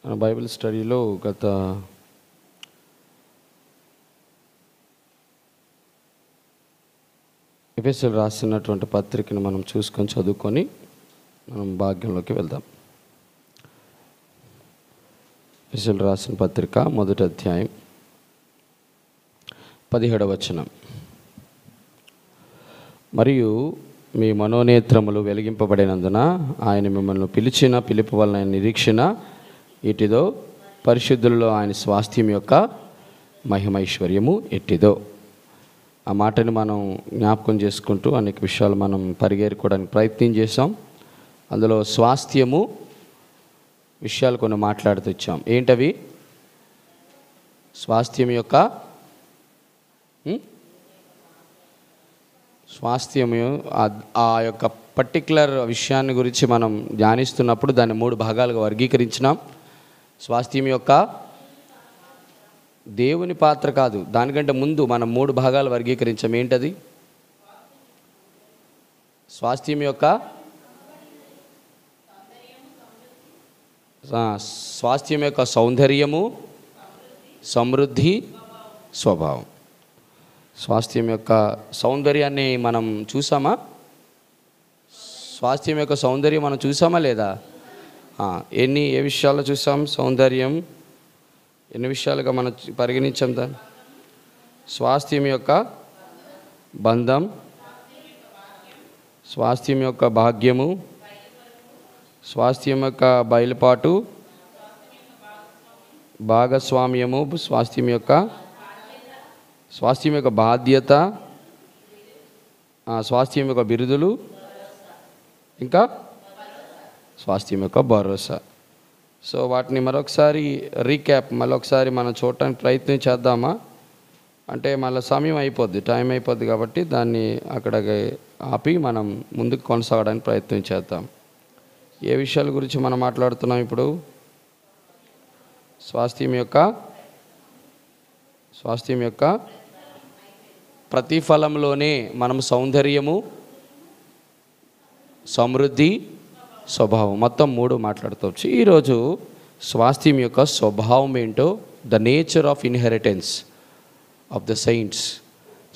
మన బైబిల్ స్టడీలో గత ఎఫెసీయులకు రాసినటువంటి పత్రికను మనం చూసుకొని చదువుకొని మనం భాగ్యంలోకి వెళ్దాం. ఎఫెసీయులకు రాసిన పత్రిక 1వ అధ్యాయం 17వ వచనం. మరియు మీ మనోనేత్రములు వెలిగింపబడినందున ఆయన మిమ్మల్ని పిలిచిన పిలుపు వలన నిరీక్షణ ఇటిదో, పరిశుద్ధులలో ఆయన స్వాస్థ్యం యొక్క మహిమైశ్వర్యము ఎట్టిదో. ఆ మాటని మనం జ్ఞాపకం చేసుకుంటూ అనేక విషయాలు మనం పరిగెరుకోవడానికి ప్రయత్నం చేసాం. అందులో స్వాస్థ్యము విషయాలు కొన్ని మాట్లాడుతూ వచ్చాం. ఏంటవి? స్వాస్థ్యం యొక్క స్వాస్థ్యము ఆ యొక్క పర్టికులర్ విషయాన్ని గురించి మనం ధ్యానిస్తున్నప్పుడు దాన్ని 3 భాగాలుగా వర్గీకరించినాం. స్వాస్థ్యం యొక్క దేవుని పాత్ర కాదు, దానికంటే ముందు మనం 3 భాగాలు వర్గీకరించాం. ఏంటది? స్వాస్థ్యం యొక్క స్వాస్థ్యం యొక్క సౌందర్యము, సమృద్ధి, స్వభావం. స్వాస్థ్యం యొక్క సౌందర్యాన్ని మనం చూసామా? స్వాస్థ్యం యొక్క సౌందర్యం మనం చూసామా లేదా? ఏ విషయాల్లో చూసాం? సౌందర్యం ఎన్ని విషయాలుగా మనం పరిగణించాం దాన్ని? స్వాస్థ్యం యొక్క బంధం, స్వాస్థ్యం యొక్క భాగ్యము, స్వాస్థ్యం యొక్క బయలుపాటు, భాగస్వామ్యము, స్వాస్థ్యం యొక్క బాధ్యత, స్వాస్థ్యం యొక్క బిరుదులు, ఇంకా స్వాస్థ్యం యొక్క భరోసా. సో వాటిని మరొకసారి మరొకసారి మనం చూడటానికి ప్రయత్నం చేద్దామా? అంటే మళ్ళీ సమయం అయిపోద్ది, టైం అయిపోద్ది, కాబట్టి దాన్ని అక్కడ ఆపి మనం ముందుకు కొనసాగడానికి ప్రయత్నం చేద్దాం. ఏ విషయాల గురించి మనం మాట్లాడుతున్నాం ఇప్పుడు? స్వాస్థ్యం యొక్క ప్రతిఫలంలోనే మనం సౌందర్యము, సమృద్ధి, స్వభావం మొత్తం 3 మాట్లాడుకోవచ్చు. ఈరోజు స్వాస్థ్యం యొక్క స్వభావం ఏంటో, the nature of inheritance of the saints,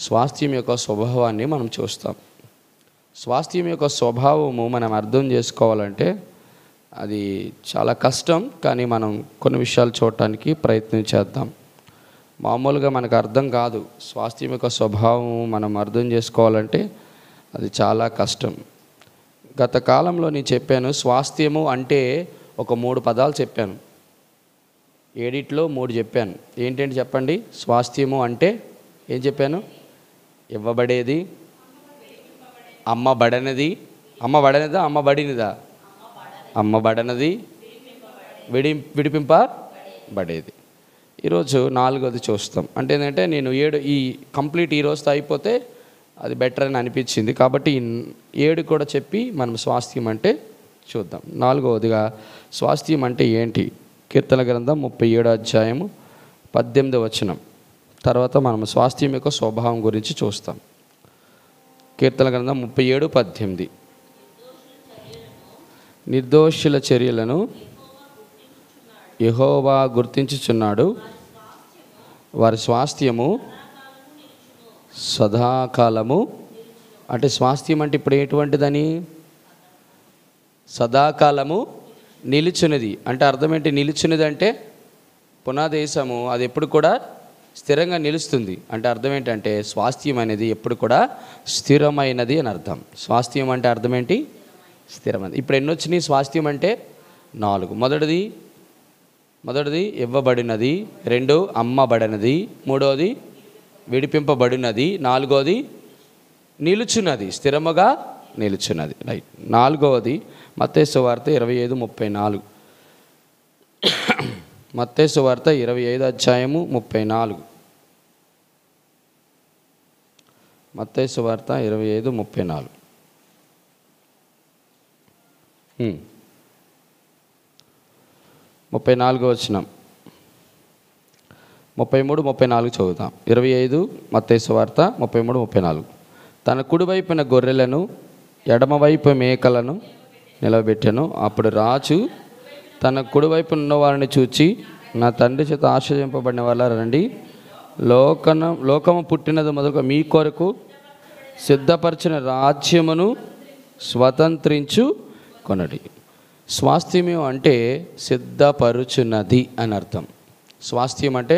స్వాస్థ్యం యొక్క స్వభావాన్ని మనం చూస్తాం. స్వాస్థ్యం యొక్క స్వభావము మనం అర్థం చేసుకోవాలంటే అది చాలా కష్టం, కానీ మనం కొన్ని విషయాలు చూడటానికి ప్రయత్నం చేద్దాం. మామూలుగా మనకు అర్థం కాదు. స్వాస్థ్యం యొక్క స్వభావం మనం అర్థం చేసుకోవాలంటే అది చాలా కష్టం. గత కాలంలో నేను చెప్పాను, స్వాస్థ్యము అంటే ఒక 3 పదాలు చెప్పాను. ఏడిట్లో 3 చెప్పాను. ఏంటంటే చెప్పండి. స్వాస్థ్యము అంటే ఏం చెప్పాను? ఇవ్వబడేది, అమ్మబడనది, అమ్మబడనది, విడిపింపబడేది. ఈరోజు 4వది చూస్తాం. అంటే ఏంటంటే నేను కంప్లీట్ ఈరోజుతో అయిపోతే అది బెటర్ అని అనిపించింది, కాబట్టి 7 కూడా చెప్పి మనం స్వాస్థ్యం అంటే చూద్దాం. 4వదిగా స్వాస్థ్యం అంటే ఏంటి? కీర్తన గ్రంథం 37వ అధ్యాయము 18వ వచనం తర్వాత మనం స్వాస్థ్యం యొక్క స్వభావం గురించి చూస్తాం. కీర్తన గ్రంథం 37:18. నిర్దోషుల చర్యలను యెహోవా గుర్తించుచున్నాడు, వారి స్వాస్థ్యము సదాకాలము. అంటే స్వాస్థ్యం అంటే ఇప్పుడు ఎటువంటిదని? సదాకాలము నిలుచున్నది. అంటే అర్థం ఏంటి? నిలుచున్నది అంటే పునాదేశము అది ఎప్పుడు కూడా స్థిరంగా నిలుస్తుంది. అంటే అర్థం ఏంటంటే స్వాస్థ్యం అనేది ఎప్పుడు కూడా స్థిరమైనది అని అర్థం. స్వాస్థ్యం అంటే అర్థం ఏంటి? స్థిరమైనది. ఇప్పుడు ఎన్ని వచ్చినాయి స్వాస్థ్యం అంటే? 4. మొదటిది ఇవ్వబడినది, 2 అమ్మబడినది, 3వది విడిపింపబడినది, 4వది నిలుచున్నది, స్థిరముగా నిలుచున్నది. రైట్. 4వది మత్తయి సువార్త 25:34. మత్తయి సువార్త 25వ అధ్యాయము 34. మత్తయి సువార్త 25:34. 34వ వచనం, 33-34 చదువుతాం. 25 మత్తయి సువార్త 33-34. తన కుడివైపున గొర్రెలను ఎడమవైపు మేకలను నిలబెట్టెను. అప్పుడు రాజు తన కుడివైపు ఉన్న వారిని చూచి, నా తండ్రి చేత ఆశ్రయింపబడిన వాళ్ళ రండి, లోకము పుట్టినది మొదలుగా మీ కొరకు సిద్ధపరిచిన రాజ్యమును స్వతంత్రించు కొనడి. స్వాస్థ్యము అంటే సిద్ధపరుచున్నది అని అర్థం. స్వాస్థ్యం అంటే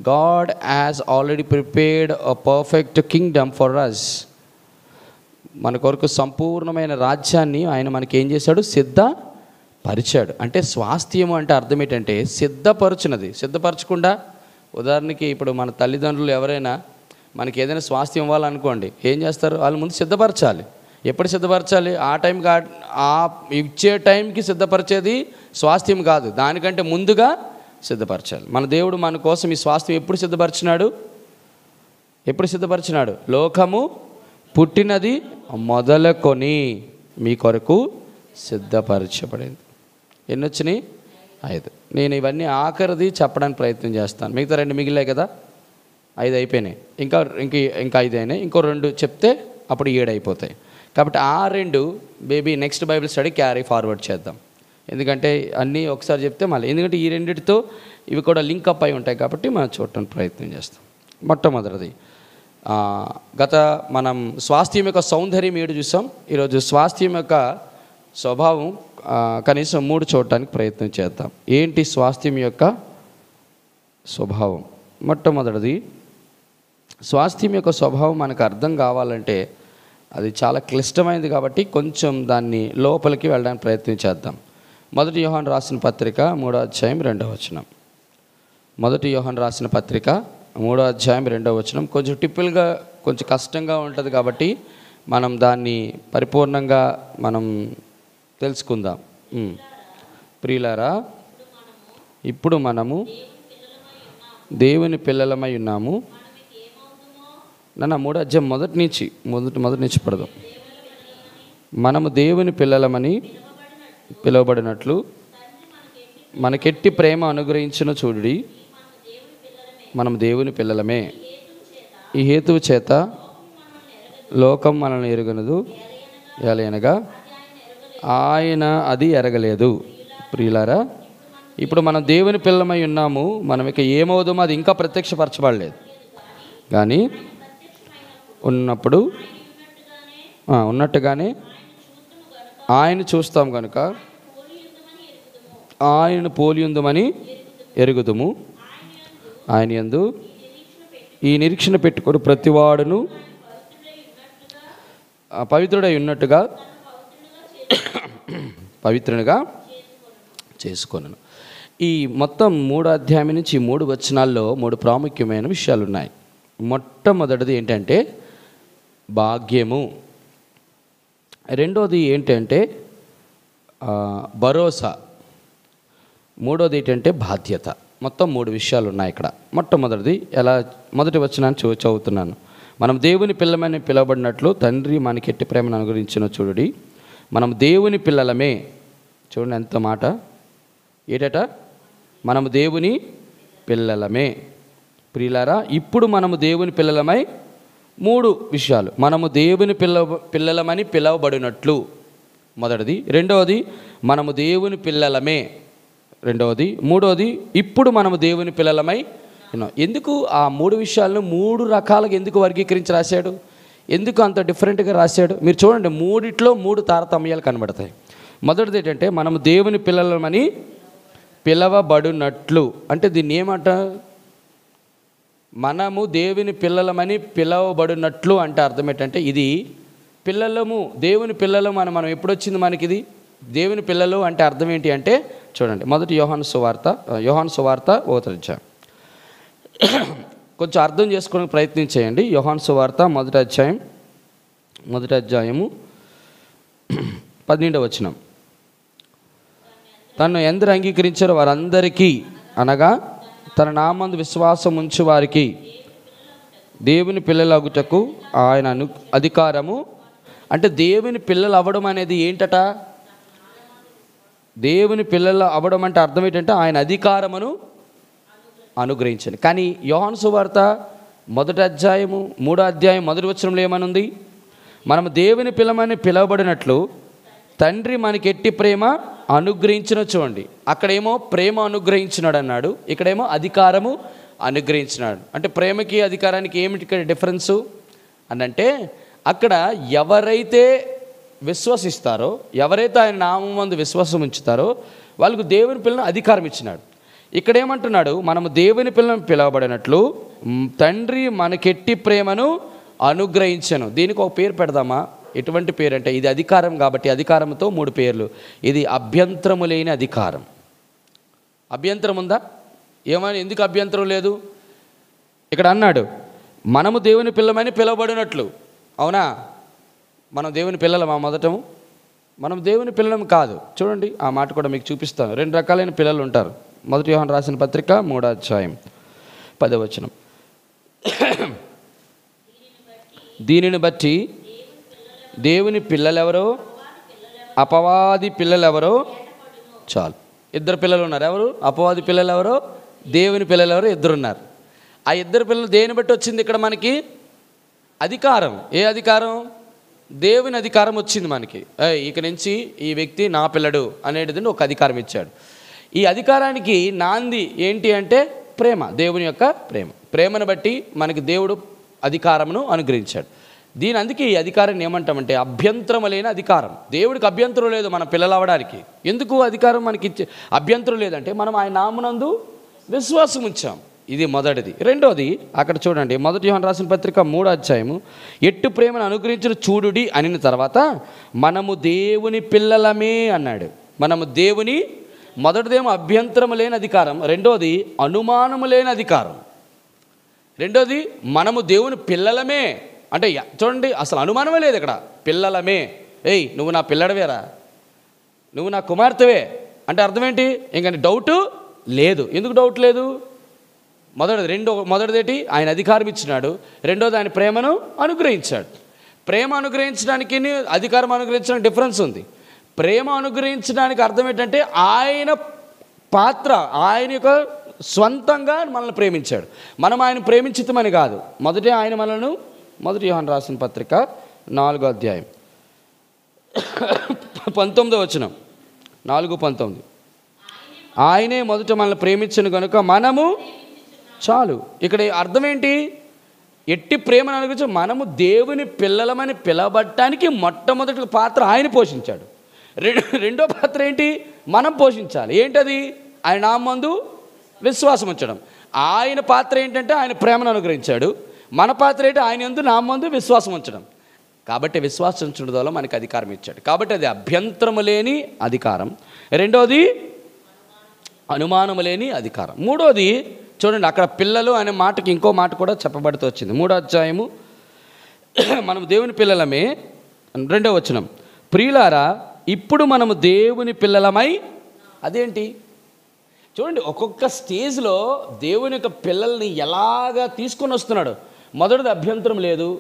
God has already prepared a perfect kingdom for us. మన కొరకు సంపూర్ణమైన రాజ్యాన్ని ఆయన మనకి ఏం చేశాడు? సిద్ధపరిచాడు. అంటే స్వాస్థ్యము అంటే అర్థం ఏంటంటే సిద్ధపరుచున్నది. సిద్ధపరచకుండా, ఉదాహరణకి ఇప్పుడు మన తల్లిదండ్రులు ఎవరైనా మనకి ఏదైనా స్వాస్థ్యం ఇవ్వాలనుకోండి, ఏం చేస్తారు? వాళ్ళు ముందు సిద్ధపరచాలి. ఎప్పుడు సిద్ధపరచాలి? ఆ టైంకి, ఆ ఇచ్చే టైంకి సిద్ధపరిచేది స్వాస్థ్యం కాదు, దానికంటే ముందుగా సిద్ధపరచాలి. మన దేవుడు మన కోసం ఈ స్వాస్థ్యం ఎప్పుడు సిద్ధపరిచినాడు? లోకము పుట్టినది మొదలుకొని మీ కొరకు సిద్ధపరచబడింది. ఎన్ని వచ్చినాయి? 5. నేను ఇవన్నీ ఆఖరిది చెప్పడానికి ప్రయత్నం చేస్తాను. మిగతా 2 మిగిలాయి కదా, 5 అయిపోయినాయి. ఇంకా 5 అయినాయి. ఇంకో 2 చెప్తే అప్పుడు 7 అయిపోతాయి. కాబట్టి ఆ 2 baby next Bible study carry forward చేద్దాం. ఎందుకంటే అన్నీ ఒకసారి చెప్తే మళ్ళీ, ఎందుకంటే ఈ రెండిటితో ఇవి కూడా లింక్ అప్ అయి ఉంటాయి కాబట్టి మనం చూడటానికి ప్రయత్నం చేస్తాం. మొట్టమొదటిది, మనం స్వాస్థ్యం యొక్క సౌందర్యం 7 చూసాం. ఈరోజు స్వాస్థ్యం యొక్క స్వభావం కనీసం 3 చూడటానికి ప్రయత్నం చేద్దాం. ఏంటి స్వాస్థ్యం యొక్క స్వభావం? మొట్టమొదటిది, స్వాస్థ్యం యొక్క స్వభావం మనకు అర్థం కావాలంటే అది చాలా క్లిష్టమైనది కాబట్టి కొంచెం దాన్ని లోపలికి వెళ్ళడానికి ప్రయత్నం చేద్దాం. 1 యోహాను రాసిన పత్రిక 3వ అధ్యాయం 2వ వచనం. 1 యోహాను రాసిన పత్రిక 3వ అధ్యాయం 2వ వచనం. కొంచెం టిప్పుల్గా, కొంచెం కష్టంగా ఉంటుంది కాబట్టి మనం దాన్ని పరిపూర్ణంగా మనం తెలుసుకుందాం. ప్రియులారా, ఇప్పుడు మనము దేవుని పిల్లలమై ఉన్నాము. 3వ అధ్యాయం మొదటి నుంచి పడదాం. మనము దేవుని పిల్లలమని పిలువబడినట్లు మనకెట్టి ప్రేమ అనుగ్రహించిన చూడుడి, మనం దేవుని పిల్లలమే. ఈ హేతువు చేత లోకం మనల్ని ఎరుగనదు, ఎలయనగా ఆయన అది ఎరగలేదు. ప్రియులారా, ఇప్పుడు మనం దేవుని పిల్లలమై ఉన్నాము. మనం ఇక ఏమవుదామో అది ఇంకా ప్రత్యక్షపరచబడలేదు, కానీ ఉన్నట్టుగానే ఆయన చూస్తాం కనుక ఆయన పోలియుందుమని ఎరుగుదుము. ఆయన యందు ఈ నిరీక్షణ పెట్టుకొని ప్రతివాడును పవిత్రుడై ఉన్నట్టుగా పవిత్రునిగా చేసుకొనును. ఈ మొత్తం 3వ అధ్యాయం నుంచి 3 వచనాల్లో 3 ప్రాముఖ్యమైన విషయాలు ఉన్నాయి. మొట్టమొదటిది ఏంటంటే భాగ్యము. రెండోది ఏంటంటే భరోసా. మూడోది ఏంటంటే బాధ్యత. మొత్తం 3 విషయాలు ఉన్నాయి ఇక్కడ. మొట్టమొదటిది మొదటి వచనాన్ని చదువుతున్నాను. మనం దేవుని పిల్లమని పిలువబడినట్లు తండ్రి మనకెట్టి ప్రేమను అనుగ్రహించిన చూడుడి, మనం దేవుని పిల్లలమే. చూడండి ఎంత మాట, ఏటట? మనము దేవుని పిల్లలమే. ప్రియులారా, ఇప్పుడు మనము దేవుని పిల్లలమై 3 విషయాలు. మనము దేవుని పిల్లలమని పిలువబడినట్లు మొదటిది. రెండవది, మనము దేవుని పిల్లలమే రెండవది. మూడవది, ఇప్పుడు మనము దేవుని పిల్లలమై ఉన్నాం. ఎందుకు ఆ 3 విషయాలను 3 రకాలుగా ఎందుకు వర్గీకరించి రాశాడు? ఎందుకు అంత డిఫరెంట్గా రాశాడు? మీరు చూడండి, 3 తారతమ్యాలు కనబడతాయి. మొదటిది ఏంటంటే మనము దేవుని పిల్లలమని పిలవబడినట్లు. అంటే దీన్ని ఏమంట? మనము దేవుని పిల్లలమని పిలవబడినట్లు అంటే అర్థం ఏంటంటే ఇది పిల్లలము, దేవుని పిల్లలము అని మనం ఎప్పుడొచ్చింది మనకి ఇది దేవుని పిల్లలు అంటే అర్థం ఏంటి అంటే చూడండి, మొదటి యోహాను సువార్త 1వ అధ్యాయం. కొంచెం అర్థం చేసుకోవడానికి ప్రయత్నం చేయండి. యోహాను సువార్త 1వ అధ్యాయము 12వ వచనం. తను ఎందరు అంగీకరించారో వారందరికీ, అనగా తన నామందు విశ్వాసం ఉంచు వారికి దేవుని పిల్లలగుటకు ఆయన అధికారము. అంటే దేవుని పిల్లలు అవ్వడం అనేది ఏంటట? దేవుని పిల్లలు అవ్వడం అంటే అర్థం ఏంటంటే ఆయన అధికారమును అనుగ్రహించండి. కానీ యోహాను సువార్త 1వ అధ్యాయము 3వ అధ్యాయం 1వ వచనంలో ఏమనుంది? మనము దేవుని పిల్లమని పిలువబడినట్లు తండ్రి మనకెట్టి ప్రేమ అనుగ్రహించిన, చూడండి అక్కడేమో ప్రేమ అనుగ్రహించినాడు అన్నాడు, ఇక్కడేమో అధికారము అనుగ్రహించినాడు. అంటే ప్రేమకి అధికారానికి ఏమిటి ఇక్కడ డిఫరెన్సు అని అంటే, అక్కడ ఎవరైతే విశ్వసిస్తారో, ఎవరైతే ఆయన నామమందు విశ్వాసం ఉంచుతారో వాళ్ళకు దేవుని పిల్లలను అధికారం ఇచ్చినాడు. ఇక్కడ ఏమంటున్నాడు, మనము దేవుని పిల్లలను పిలవబడినట్లు తండ్రి మనకెట్టి ప్రేమను అనుగ్రహించను. దీనికి ఒక పేరు పెడదామా? ఎటువంటి పేరు అంటే, ఇది అధికారం కాబట్టి అధికారంతో 3 పేర్లు. ఇది అభ్యంతరము లేని అధికారం. అభ్యంతరం ఉందా? ఏమని, ఎందుకు అభ్యంతరం లేదు? ఇక్కడ అన్నాడు మనము దేవుని పిల్లమని పిలవబడినట్లు. అవునా? మనం దేవుని పిల్లలమా? మొదటము మనం దేవుని పిల్లలం కాదు. చూడండి ఆ మాట కూడా మీకు చూపిస్తాను. 2 రకాలైన పిల్లలు ఉంటారు. 1 యోహాను రాసిన పత్రిక 3వ అధ్యాయం 10వ వచనం. దీనిని బట్టి దేవుని పిల్లలెవరో అపవాది పిల్లలెవరో చాలు. 2 పిల్లలు ఉన్నారు. ఎవరు? అపవాది పిల్లలు ఎవరో, దేవుని పిల్లలు ఎవరో 2 ఉన్నారు. ఆ 2 పిల్లలు దేని బట్టి వచ్చింది ఇక్కడ మనకి? అధికారం. ఏ అధికారం? దేవుని అధికారం వచ్చింది మనకి. ఇక నుంచి ఈ వ్యక్తి నా పిల్లడు అనేది ఒక అధికారం ఇచ్చాడు. ఈ అధికారానికి నాంది ఏంటి అంటే ప్రేమ, దేవుని యొక్క ప్రేమ. ప్రేమను బట్టి మనకి దేవుడు అధికారమును అనుగ్రహించాడు. అందుకే ఈ అధికారాన్ని ఏమంటామంటే అభ్యంతరం లేని అధికారం. దేవుడికి అభ్యంతరం లేదు మన పిల్లలు అవ్వడానికి. ఎందుకు అధికారం మనకి ఇచ్చే అభ్యంతరం లేదంటే మనం ఆయన నామమునందు విశ్వాసం ఉంచాం. ఇది మొదటిది. రెండోది అక్కడ చూడండి, 1 యోహాను రాసిన పత్రిక 3వ అధ్యాయము, ఎట్టు ప్రేమను అనుగ్రహించిన చూడుడి అనిన తర్వాత మనము దేవుని పిల్లలమే అన్నాడు. మనము దేవుని, మొదటిదేమో అభ్యంతరం లేని అధికారం, రెండోది అనుమానము లేని అధికారం. రెండోది మనము దేవుని పిల్లలమే అంటే చూడండి అసలు అనుమానమే లేదు ఇక్కడ. పిల్లలమే. నువ్వు నా పిల్లడవేరా, నువ్వు నా కుమార్తెవే అంటే అర్థం ఏంటి? ఇంకా డౌటు లేదు. ఎందుకు డౌట్ లేదు? మొదటిదేటి ఆయన అధికారం ఇచ్చినాడు, రెండోది ఆయన ప్రేమను అనుగ్రహించాడు. ప్రేమ అనుగ్రహించడానికి అధికారం అనుగ్రహించడానికి డిఫరెన్స్ ఉంది. ప్రేమ అనుగ్రహించడానికి అర్థం ఏంటంటే ఆయన పాత్ర, ఆయన యొక్క స్వంతంగా మనల్ని ప్రేమించాడు. మనం ఆయన ప్రేమించితమని కాదు. మొదటే ఆయన మనల్ని 1 యోహాను రాసిన పత్రిక 4వ అధ్యాయం 19వ వచనం, 4:19, ఆయనే మొదట మనల్ని ప్రేమించను కనుక మనము చాలు. ఇక్కడ అర్థం ఏంటి? ఎట్టి ప్రేమను అనుగ్రహించి మనము దేవుని పిల్లలమని పిలవబడటానికి మొట్టమొదటి పాత్ర ఆయన పోషించాడు. రెండో పాత్ర ఏంటి? మనం పోషించాలి. ఏంటది? ఆయన నామందు విశ్వాసం ఉంచడం. ఆయన పాత్ర ఏంటంటే ఆయన ప్రేమను అనుగ్రహించాడు. మన పాత్ర ఏంటి? ఆయన యందు నామందు విశ్వాసం ఉంచడం. కాబట్టి విశ్వాసం ఉంచడం వల్ల మనకి అధికారం ఇచ్చాడు. కాబట్టి అది అభ్యంతరము లేని అధికారం. రెండోది అనుమానము లేని అధికారం. మూడోది చూడండి, అక్కడ పిల్లలు అనే మాటకి ఇంకో మాట కూడా చెప్పబడుతూ వచ్చింది. 3వ అధ్యాయము మనం దేవుని పిల్లలమే, 2వ వచనం, ప్రియులారా ఇప్పుడు మనము దేవుని పిల్లలమై. అదేంటి? చూడండి ఒక్కొక్క స్టేజ్లో దేవుని యొక్క పిల్లల్ని ఎలాగా తీసుకొని వస్తున్నాడు. మొదటిది అభ్యంతరం లేదు,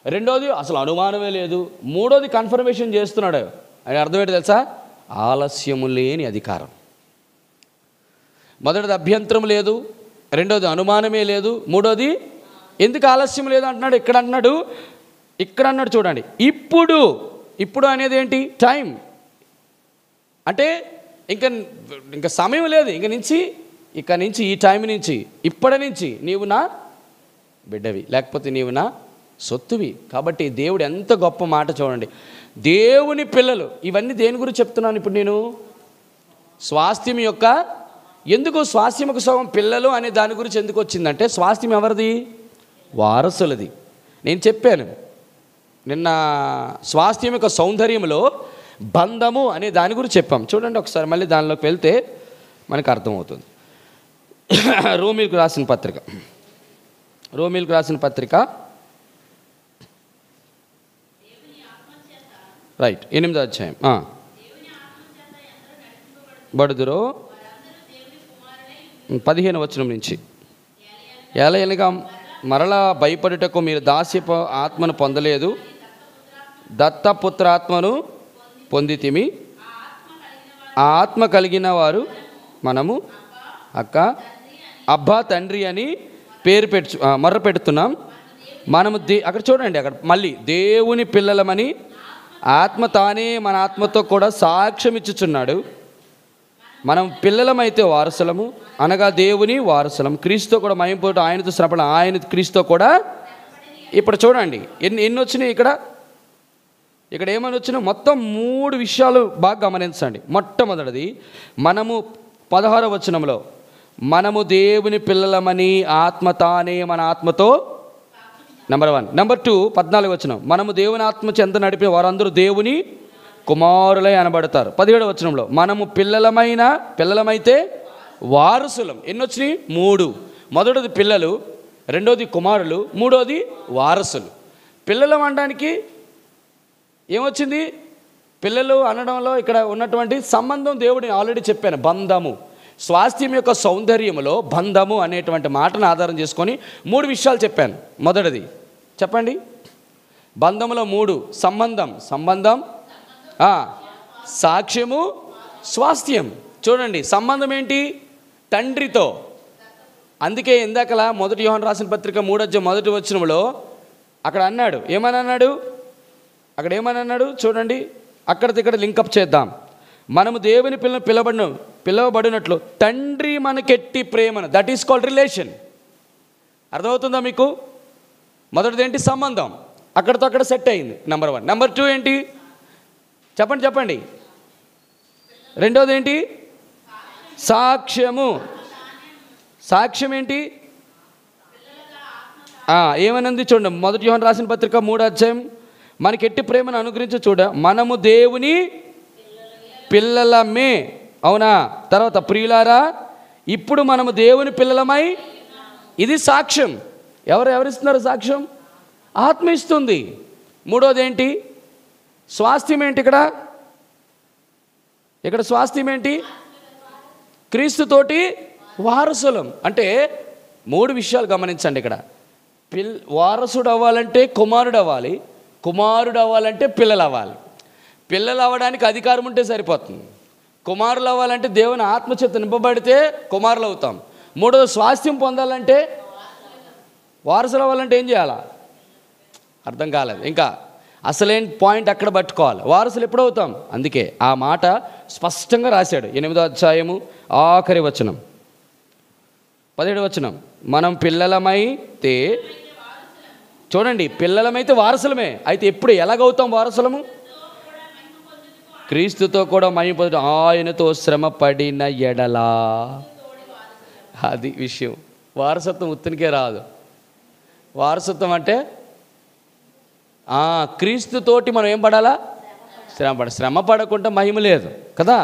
రెండోది అసలు అనుమానమే లేదు, మూడోది కన్ఫర్మేషన్ చేస్తున్నాడు. అని అర్థం ఏంటి తెలుసా? ఆలస్యము లేని అధికారం. మొదటిది అభ్యంతరం లేదు, రెండోది అనుమానమే లేదు, మూడోది ఎందుకు ఆలస్యం లేదు అంటున్నాడు. ఇక్కడ అన్నాడు చూడండి, ఇప్పుడు అనేది ఏంటి? టైం. అంటే ఇంకా సమయం లేదు. ఇక నుంచి ఈ టైం నుంచి, ఇప్పటి నుంచి నీవు నా బిడ్డవి, లేకపోతే నీవు నా సొత్తువి. కాబట్టి దేవుడు ఎంత గొప్ప మాట చూడండి. దేవుని పిల్లలు. ఇవన్నీ దేని గురించి చెప్తున్నాను ఇప్పుడు నేను? స్వాస్థ్యం యొక్క. ఎందుకు స్వాస్థ్యం యొక్క సగం పిల్లలు అనే దాని గురించి ఎందుకు వచ్చిందంటే, స్వాస్థ్యం ఎవరిది? వారసులది. నేను చెప్పాను నిన్న, స్వాస్థ్యం యొక్క సౌందర్యంలో బంధము అనే దాని గురించి చెప్పాం. చూడండి ఒకసారి మళ్ళీ దానిలోకి వెళ్తే మనకు అర్థమవుతుంది. రోమీలకు రాసిన పత్రిక రైట్ 8వ అధ్యాయం బడుదురో 15వ వచనం నుంచి, ఏలయనగా మరలా భయపడుటకు మీరు దాస్యపు ఆత్మను పొందలేదు, దత్తపుత్రాత్మను పొందితిమి. ఆ ఆత్మ కలిగిన వారు మనము అబ్బా తండ్రి అని పేరు మొర్ర పెడుతున్నాం. మనము అక్కడ చూడండి, అక్కడ మళ్ళీ దేవుని పిల్లలమని ఆత్మ తానే మన ఆత్మతో కూడా సాక్ష్యం ఇచ్చుచున్నాడు. మనం పిల్లలమైతే వారసులము, అనగా దేవుని వారసులం. క్రీస్తుతో కూడా మహింపోటు ఆయనతో శ్రమపడ ఆయన క్రీస్తుతో కూడా. ఇప్పుడు చూడండి ఎన్ని వచ్చినాయి ఇక్కడ ఏమని వచ్చినాయి? మొత్తం 3 విషయాలు బాగా గమనించండి. మొట్టమొదటిది, మనము 16వ వచనంలో మనము దేవుని పిల్లలమని ఆత్మ తానే మన ఆత్మతో, నెంబర్ 1. నెంబర్ 2, 14వ వచనం, మనము దేవుని ఆత్మ చెంత నడిపిన వారందరూ దేవుని కుమారులై అనబడతారు. 17వ వచనంలో మనము పిల్లలమైతే వారసులం. ఎన్ని వచ్చినాయి? 3. మొదటిది పిల్లలు, రెండోది కుమారులు, మూడోది వారసులు. పిల్లలం అనడానికి ఏమొచ్చింది? పిల్లలు అనడంలో ఇక్కడ ఉన్నటువంటి సంబంధం దేవుడిని ఆల్రెడీ చెప్పాను, బంధము. స్వాస్థ్యం యొక్క సౌందర్యములో బంధము అనేటువంటి మాటను ఆధారం చేసుకొని 3 విషయాలు చెప్పాను. మొదటిది చెప్పండి. బంధములో 3: సంబంధం, సాక్ష్యము, స్వాస్థ్యం. చూడండి, సంబంధం ఏంటి? తండ్రితో. అందుకే ఇందాకలా 1 యోహాను రాసిన పత్రిక 3వ వచనంలో అక్కడ అన్నాడు, ఏమని అన్నాడు చూడండి, అక్కడిక్కడ లింకప్ చేద్దాం. మనము దేవుని పిలవబడినట్లు తండ్రి మనకెట్టి ప్రేమను, దట్ ఈస్ కాల్డ్ రిలేషన్. అర్థమవుతుందా మీకు? మొదటిది ఏంటి? సంబంధం, అక్కడితో అక్కడ సెట్ అయింది, నెంబర్ 1. నెంబర్ 2 ఏంటి? చెప్పండి. రెండోది ఏంటి? సాక్ష్యము. సాక్ష్యం ఏంటి? ఏమనంది చూడండి, 1 యోహాను రాసిన పత్రిక 3వ అధ్యాయం, మనకెట్టి ప్రేమను అనుగ్రహించి చూడ, మనము దేవుని పిల్లలమే. అవునా? తర్వాత, ప్రియులారా ఇప్పుడు మనము దేవుని పిల్లలమై, ఇది సాక్ష్యం. ఎవరిస్తున్నారు సాక్ష్యం? ఆత్మ ఇస్తుంది. మూడోది ఏంటి? స్వాస్థ్యం ఏంటి? ఇక్కడ స్వాస్థ్యం ఏంటి? క్రీస్తుతోటి వారసులం. అంటే 3 విషయాలు గమనించండి. ఇక్కడ వారసుడు అవ్వాలంటే కుమారుడు అవ్వాలి, కుమారుడు అవ్వాలంటే పిల్లలు అవ్వాలి. పిల్లలు అవ్వడానికి అధికారం ఉంటే సరిపోతుంది. కుమారులు అవ్వాలంటే దేవుని ఆత్మచేత నింపబడితే కుమారులు అవుతాం. మూడోది, స్వాస్థ్యం పొందాలంటే, వారసులు అవ్వాలంటే ఏం చేయాలా? అర్థం కాలేదు ఇంకా. అసలేం పాయింట్ అక్కడ పట్టుకోవాలి. వారసులు ఎప్పుడు అవుతాం? అందుకే ఆ మాట స్పష్టంగా రాశాడు 8వ అధ్యాయము ఆఖరి వచనం, 17వ వచనం, మనం పిల్లలమైతే, చూడండి, పిల్లలమైతే వారసులమే. అయితే ఎప్పుడు ఎలాగవుతాం వారసులము? క్రీస్తుతో కూడా మహిమ పొందుట, ఆయనతో శ్రమ పడిన ఎడలా. అది విషయం. వారసత్వం ఉత్తనికే రాదు. వారసత్వం అంటే క్రీస్తుతోటి మనం ఏం పడాలా? శ్రమ పడకుండా మహిమ లేదు కదా.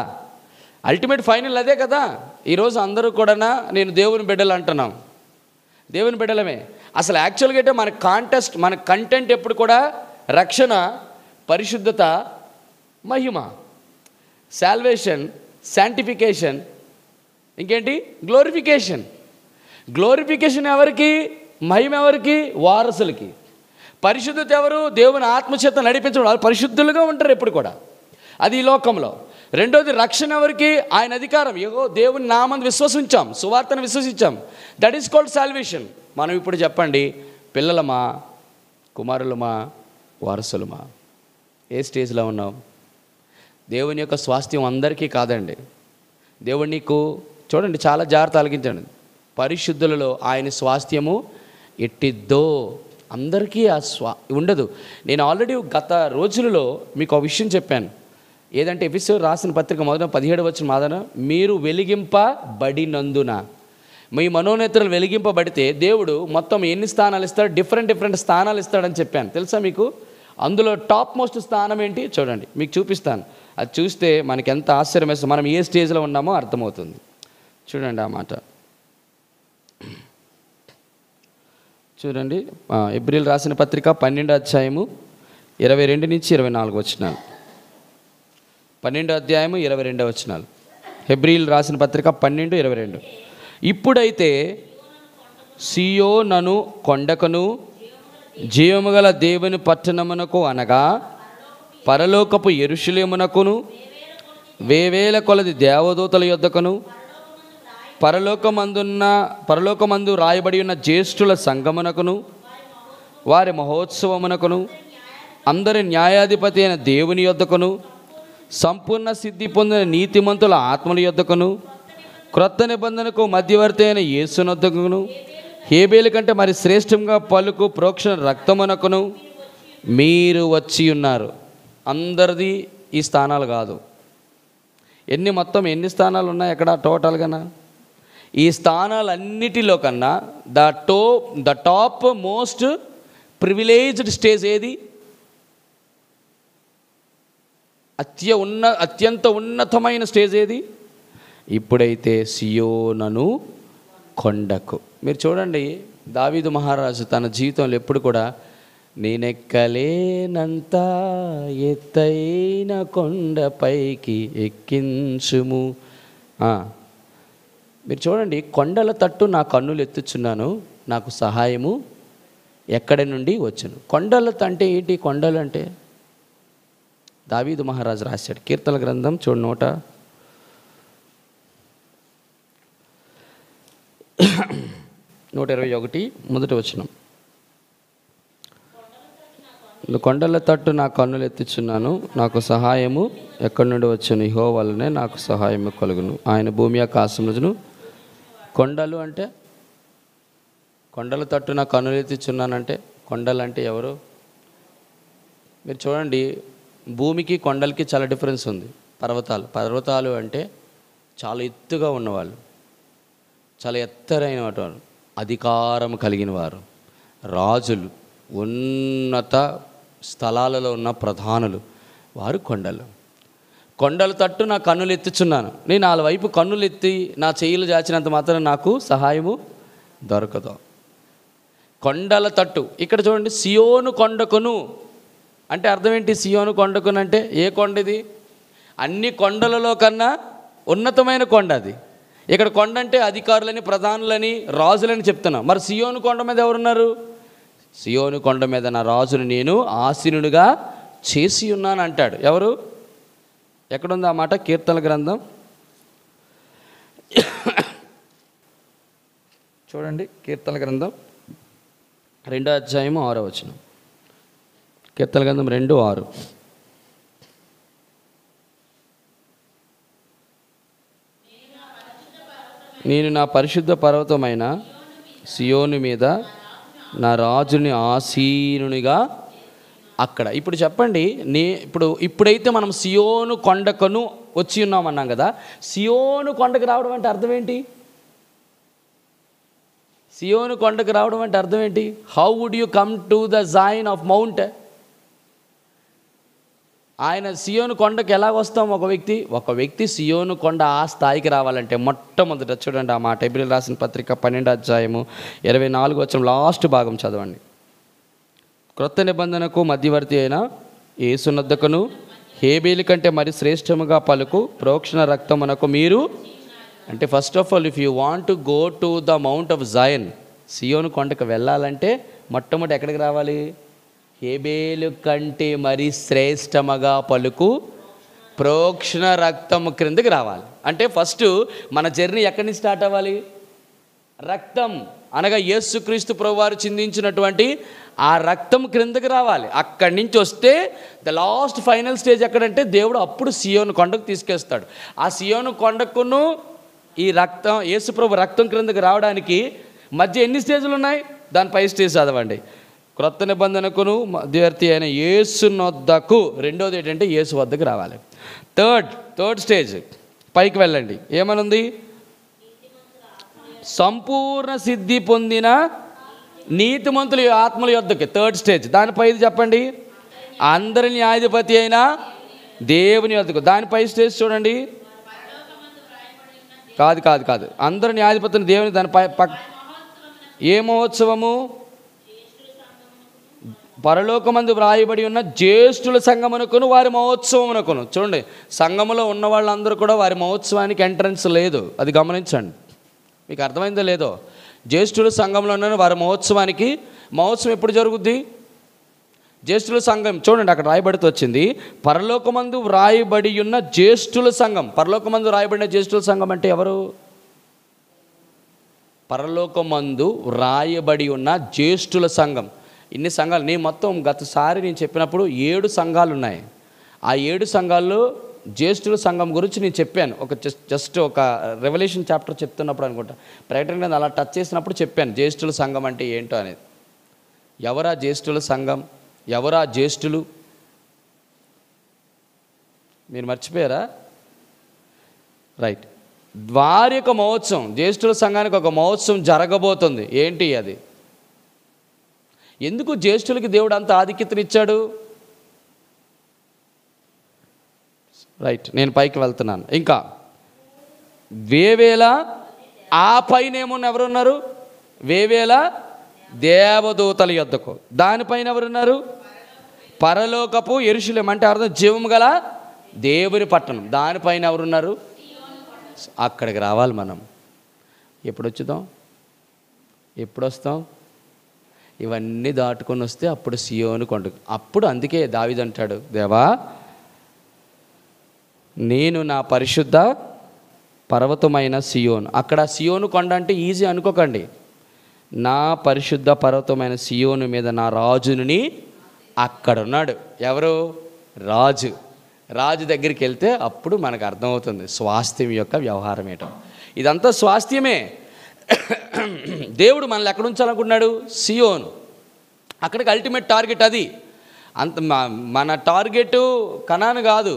అల్టిమేట్ ఫైనల్ అదే కదా. ఈరోజు అందరూ కూడా నేను దేవుని బిడ్డలు అంటున్నాం. దేవుని బిడ్డలమే. అసలు యాక్చువల్గా అయితే మన కంటెంట్ ఎప్పుడు కూడా రక్షణ, పరిశుద్ధత, మహిమ, సాల్వేషన్, శాంటిఫికేషన్, ఇంకేంటి? గ్లోరిఫికేషన్. గ్లోరిఫికేషన్ ఎవరికి? మహిమ ఎవరికి? వారసులకి. పరిశుద్ధత ఎవరు? దేవుని ఆత్మచేత నడిపించడం. వాళ్ళు పరిశుద్ధులుగా ఉంటారు ఎప్పుడు కూడా. అది ఈ లోకంలో. రెండోది, రక్షణ ఎవరికి? ఆయన అధికారం. దేవుని నామం విశ్వసించాం, సువార్తను విశ్వసించాం. That is called salvation. మనం ఇప్పుడు చెప్పండి, పిల్లలమా, కుమారులమా, వారసులమా? ఏ స్టేజ్లో ఉన్నాం? దేవుని యొక్క స్వాస్థ్యం అందరికీ కాదండి. దేవుడు నీకు, చూడండి, చాలా జాగ్రత్త ఆలకించండి. పరిశుద్ధులలో ఆయన స్వాస్థ్యము ఎట్టిద్దో. అందరికీ ఉండదు. నేను ఆల్రెడీ గత రోజులలో మీకు ఒక విషయం చెప్పాను. ఏదంటే ఎఫెసీయులకు రాసిన పత్రిక 17వ వచనం ఆధారం, మీరు వెలిగింపబడినందున, మీ మనోనేత్రాలు వెలిగింపబడితే దేవుడు మొత్తం ఎన్ని స్థానాలు ఇస్తాడు? డిఫరెంట్ స్థానాలు ఇస్తాడని చెప్పాను. తెలుసా మీకు? అందులో టాప్ మోస్ట్ స్థానం ఏంటి? చూడండి, మీకు చూపిస్తాను. అది చూస్తే మనకి ఎంత ఆశ్చర్యం వేస్తుంది, మనం ఏ స్టేజ్లో ఉన్నామో అర్థమవుతుంది. చూడండి ఆ మాట. చూడండి, ఎబ్రిల్ రాసిన పత్రిక 12వ అధ్యాయము 22 నుంచి 24 వచనాలు. 12వ అధ్యాయము 22వ వచనాలు. ఎబ్రిల్ రాసిన పత్రిక 12:22. ఇప్పుడైతే సియోనను కొండకును, జీవము గల దేవుని పట్టణమునకు, అనగా పరలోకపు యెరూషలేమునకును, వేవేల కొలది దేవదూతల యొద్దకును, పరలోకమందు రాయబడి ఉన్న జ్యేష్ఠుల సంగమునకును, వారి మహోత్సవమునకును, అందరి న్యాయాధిపతి అయిన దేవుని యొద్దకును, సంపూర్ణ సిద్ధి పొందిన నీతిమంతుల ఆత్మల యొద్దకును, క్రొత్త నిబంధనకు మధ్యవర్తి అయిన యేసునొద్దకును, హేబేలు కంటే మరి శ్రేష్టంగా పలుకు ప్రోక్షణ రక్తమునకును మీరు వచ్చి ఉన్నారు. అందరిది ఈ స్థానాలు కాదు. మొత్తం ఎన్ని స్థానాలు ఉన్నాయి అక్కడ టోటల్గానా? ఈ స్థానాలన్నిటిలో కన్నా the top most privileged stage ఏది? అత్యంత ఉన్నతమైన స్టేజ్ ఏది? ఇప్పుడైతే సియోనను కొండకు. మీరు చూడండి, దావీదు మహారాజు తన జీవితంలో ఎప్పుడు కూడా నేనెక్కలేనంత ఎత్తైన కొండపైకి ఎక్కించుము. మీరు చూడండి, కొండల తట్టు నా కన్నులు ఎత్తుచున్నాను, నాకు సహాయము ఎక్కడి నుండి వచ్చును. కొండల అంటే ఏంటి? కొండలు అంటే దావీదు మహారాజు రాశాడు కీర్తన గ్రంథం చూడు 121 మొదటి వచనం. కొండల తట్టు నా కన్నులు ఎత్తుచున్నాను, నాకు సహాయము ఎక్కడి నుండి వచ్చును. యెహోవా వలనే నాకు సహాయము కలుగును. ఆయన భూమి ఆకాశములను. కొండలు అంటే, కొండల తట్టు నా కన్నులు ఎత్తుచున్నానంటే కొండలు అంటే ఎవరు? మీరు చూడండి, భూమికి కొండలకి చాలా డిఫరెన్స్ ఉంది. పర్వతాలు అంటే చాలా ఎత్తుగా ఉన్నవాళ్ళు, చాలా ఎత్తరైన వారు, అధికారం కలిగిన వారు, రాజులు, ఉన్నత స్థలాలలో ఉన్న ప్రధానులు, వారు కొండలు. కొండల తట్టు నా కన్నులు ఎత్తుచున్నాను. నేను నాలుగు వైపు కన్నులు ఎత్తి నా చెయ్యిలు చాచినంత మాత్రం నాకు సహాయము దొరకదు. కొండల తట్టు. ఇక్కడ చూడండి, సియోను కొండకును అంటే అర్థం ఏంటి? సియోను కొండకును అంటే ఏ కొండ ఇది? అన్ని కొండలలో కన్నా ఉన్నతమైన కొండ అది. ఇక్కడ కొండ అంటే అధికారులని, ప్రధానులని, రాజులని చెప్తున్నాం. మరి సియోను కొండ మీద ఎవరున్నారు? సియోను కొండ మీద నా రాజును నేను ఆసీనుడిగా చేసి ఉన్నాను అంటాడు. ఎవరు? ఎక్కడుంది ఆ మాట? కీర్తన గ్రంథం చూడండి, కీర్తన గ్రంథం 2వ అధ్యాయము 6వ వచనం. కీర్తన గ్రంథం 2:6. నేను నా పరిశుద్ధ పర్వతమైన సియోను మీద నా రాజుని ఆసీనునిగా అక్కడ. ఇప్పుడు చెప్పండి, ఇప్పుడైతే మనం సియోను కొండకును వచ్చి ఉన్నామన్నాం కదా. సియోను కొండకు రావడం అంటే అర్థం ఏంటి? సియోను కొండకు రావడం అంటే అర్థం ఏంటి? How would you come to the Zion of mount? ఆయన సియోను కొండకు ఎలా వస్తాం? ఒక వ్యక్తి సియోను కొండ ఆ స్థాయికి రావాలంటే మొట్టమొదట చూడండి ఆ మాట. హెబ్రీయులకు రాసిన పత్రిక 12వ అధ్యాయము 24వ వచనం లాస్ట్ భాగం చదవండి. క్రొత్త నిబంధనకు మధ్యవర్తి అయిన యేసునొద్దకును, హేబేలు కంటే మరి శ్రేష్టముగా పలుకు ప్రోక్షణ రక్తమునకు మీరు. అంటే first of all, if you want to go to the mount of Zion, సియోను కొండకు వెళ్ళాలంటే మొట్టమొదటి ఎక్కడికి రావాలి? హేబేలు కంటే మరి శ్రేష్టముగా పలుకు ప్రోక్షణ రక్తము క్రిందకి రావాలి. అంటే ఫస్ట్ మన జర్నీ ఎక్కడి నుంచి స్టార్ట్ అవ్వాలి? రక్తం అనగా యేసుక్రీస్తు ప్రభువారు చిందించినటువంటి ఆ రక్తం క్రిందకి రావాలి. అక్కడి నుంచి వస్తే ద లాస్ట్ ఫైనల్ స్టేజ్ ఎక్కడంటే దేవుడు అప్పుడు సియోను కొండకు తీసుకెస్తాడు. ఆ సియోను కొండకును ఈ రక్తం, యేసు ప్రభు రక్తం క్రిందకి రావడానికి మధ్య ఎన్ని స్టేజ్లు ఉన్నాయి? దాని పై స్టేజ్ చదవండి. క్రొత్త నిబంధనకును మధ్యవర్తి అయిన యేసునొద్దకు. రెండోది ఏంటంటే యేసు వద్దకు రావాలి. థర్డ్ స్టేజ్ పైకి వెళ్ళండి. ఏమనుంది? సంపూర్ణ సిద్ధి పొందిన నీతిమంతుల ఆత్మల యొద్దకు. Third stage. దానిపై చెప్పండి, అందరి న్యాయాధిపతి అయిన దేవుని యొద్దకు. దానిపై స్టేజ్ చూడండి. కాదు, అందరి న్యాయాధిపతిని దేవుని. దానిపై ఏ మహోత్సవము? పరలోకమందు వ్రాయబడి ఉన్న జ్యేష్ఠుల సంఘమునకును వారి మహోత్సవమునకును. చూడండి, సంఘములో ఉన్న వాళ్ళందరూ కూడా వారి మహోత్సవానికి ఎంట్రన్స్ లేదు. అది గమనించండి. మీకు అర్థమైందో లేదో? జ్యేష్ఠుల సంఘంలో ఉన్న వారి మహోత్సవానికి, మహోత్సవం ఎప్పుడు జరుగుద్ది? జ్యేష్ఠుల సంఘం. చూడండి, అక్కడ రాయబడితే వచ్చింది పరలోకమందు వ్రాయబడి ఉన్న జ్యేష్ఠుల సంఘం. పరలోకమందు వ్రాయబడిన జ్యేష్ఠుల సంఘం అంటే ఎవరు? పరలోకమందు వ్రాయబడి ఉన్న జ్యేష్ఠుల సంఘం. ఇన్ని సంఘాలు నేను మొత్తం గతసారి నేను చెప్పినప్పుడు 7 సంఘాలు ఉన్నాయి. ఆ 7 సంఘాల్లో జ్యేష్ఠుల సంఘం గురించి నేను చెప్పాను. ఒక జస్ట్ ఒక రెవల్యూషన్ చాప్టర్ చెప్తున్నప్పుడు అనుకుంటా, ప్రకటన గ్రంథం అలా టచ్ చేసినప్పుడు చెప్పాను జ్యేష్ఠుల సంఘం అంటే ఏంటో అనేది. ఎవరా జ్యేష్ఠుల సంఘం, ఎవరా జ్యేష్ఠులు? మీరు మర్చిపోయారా? రైట్. వారి యొక్క మహోత్సవం, జ్యేష్ఠుల సంఘానికి ఒక మహోత్సవం జరగబోతుంది. ఏంటి అది? ఎందుకు జ్యేష్ఠులకి దేవుడు అంత ఆధిక్యతనిచ్చాడు? రైట్, నేను పైకి వెళ్తున్నాను. ఇంకా వేవేల, ఆ పైన ఏమన్నా ఎవరున్నారు? వేవేల దేవదూతల యొద్దకు. దానిపైన ఎవరున్నారు? పరలోకపు యెరూషలేము, అంటే అర్థం జీవము గల దేవుని పట్టణం. దానిపైన ఎవరున్నారు? అక్కడికి రావాలి మనం. ఎప్పుడు వచ్చుదాం? ఎప్పుడు వస్తాం? ఇవన్నీ దాటుకొని వస్తే అప్పుడు సియోను కొండ. అప్పుడు అందుకే దావీదు అంటాడు, దేవా నేను నా పరిశుద్ధ పర్వతమైన సియోను. అక్కడ సియోను కొండ అంటే ఈజీ అనుకోకండి. నా పరిశుద్ధ పర్వతమైన సియోను మీద నా రాజుని అక్కడున్నాడు. ఎవరు? రాజు. రాజు దగ్గరికి వెళ్తే అప్పుడు మనకు అర్థమవుతుంది స్వాస్థ్యం యొక్క వ్యవహారం ఏంటో. ఇదంతా స్వాస్థ్యమే. దేవుడు మనల్ని ఎక్కడ ఉంచాలనుకున్నాడు? సియోను. అక్కడికి అల్టిమేట్ టార్గెట్ అది. అంత మన టార్గెట్ కనాను కాదు,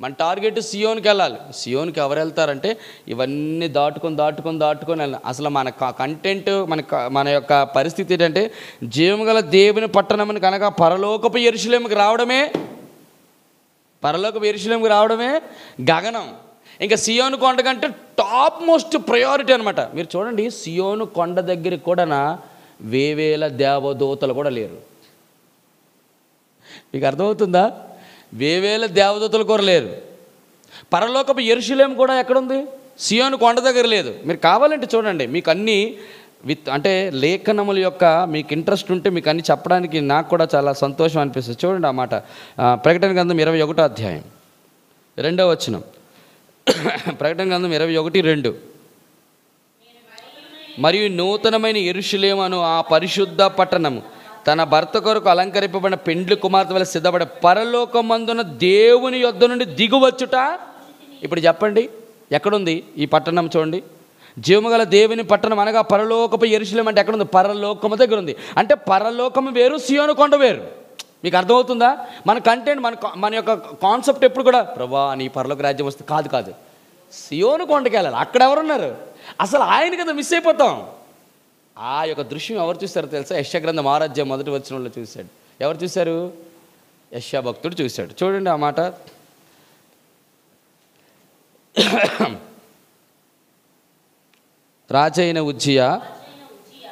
మన టార్గెట్ సియోన్కి వెళ్ళాలి. సియోన్కి ఎవరు వెళ్తారంటే ఇవన్నీ దాటుకొని వెళ్ళాలి. అసలు మన కంటెంట్, మన యొక్క పరిస్థితి ఏంటంటే జీవము గల దేవుని పట్టణం కనుక పరలోకపు యెరూషలేముకి రావడమే గగనం. ఇంకా సియోను కొండ కంటే టాప్ మోస్ట్ ప్రయారిటీ అనమాట. మీరు చూడండి, సియోను కొండ దగ్గరికి కూడా వేవేల దేవదూతలు కూడా లేరు. మీకు అర్థమవుతుందా? వేవేల దేవదూతలు కూడా లేరు. పరలోకపు యెరూషలేము కూడా ఎక్కడుంది? సియోను కొండ దగ్గర లేదు. మీరు కావాలంటే చూడండి, మీకు అన్నీ అంటే లేఖనముల యొక్క మీకు ఇంట్రెస్ట్ ఉంటే మీకు అన్నీ చెప్పడానికి నాకు కూడా చాలా సంతోషం అనిపిస్తుంది. చూడండి ఆ మాట, ప్రకటన గ్రంథం 21వ అధ్యాయం 2వ వచనం. ప్రకటన గ్రంథం 21:2. మరియు నూతనమైన యెరూషలేము అను ఆ పరిశుద్ధ పట్టణము తన భర్త కొరకు అలంకరింపబడిన పెండ్లి కుమార్తె వల్ల సిద్ధపడే పరలోకమందున దేవుని యొద్ద నుండి దిగువచ్చుట. ఇప్పుడు చెప్పండి, ఎక్కడుంది ఈ పట్టణం? చూడండి, జీవము గల దేవుని పట్టణం అనగా పరలోకపు యెరూషలేము అంటే ఎక్కడుంది? పరలోకము దగ్గర ఉంది. అంటే పరలోకము వేరు, సియోను కొండ వేరు. మీకు అర్థమవుతుందా? మన కంటెంట్, మన యొక్క కాన్సెప్ట్ ఎప్పుడు కూడా ప్రభా నీ పరలోక రాజ్యం వస్తే కాదు, సియోను కొండకి వెళ్ళాలి. అక్కడ ఎవరున్నారు? అసలు ఆయన కదా మిస్ అయిపోతాం. ఆ యొక్క దృశ్యం ఎవరు చూస్తారో తెలుసా? యెషయా గ్రంథం 6వ అధ్యాయం 1వ వచనంలో చూశాడు. ఎవరు చూశారు? యెషయా భక్తుడు చూశాడు. చూడండి ఆ మాట. రాజైన ఉజ్జియా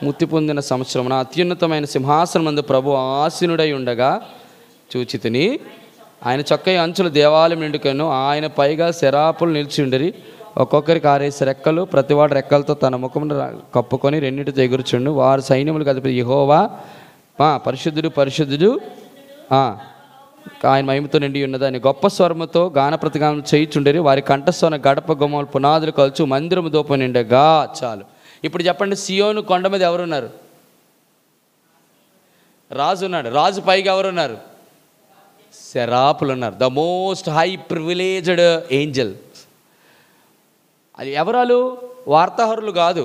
ముత్తి పొందిన సంవత్సరం అత్యున్నతమైన సింహాసనం మందు ప్రభు ఆసీనుడై ఉండగా చూచితిని. ఆయన చొక్కయి అంచుల దేవాలయం నిండుకొనెను. ఆయన పైగా శరాపులు నిలిచి ఉండరి. ఒక్కొక్కరికి 6 రెక్కలు, ప్రతివాడు రెక్కలతో తన ముఖమును కప్పుకొని రెండింటితో ఎగురుచుండు. వారు సైన్యములకు అధిపతి యెహోవా పరిశుద్ధుడు ఆయన మహిమతో నిండి ఉన్నదని గొప్ప స్వరముతో గాన ప్రతిగానం చేయుచుండరి. వారి కంఠస్వన గడప గుమ్మలు పునాదులు కలుచు మందిరము దూప నిండగా. చాలు. ఇప్పుడు చెప్పండి, సియోను కొండ మీద ఎవరున్నారు? రాజు ఉన్నాడు. రాజు పైగా ఎవరున్నారు? సెరాపులు ఉన్నారు. The most high privileged Angel. అది ఎవరాలు? వార్తాహరులు కాదు.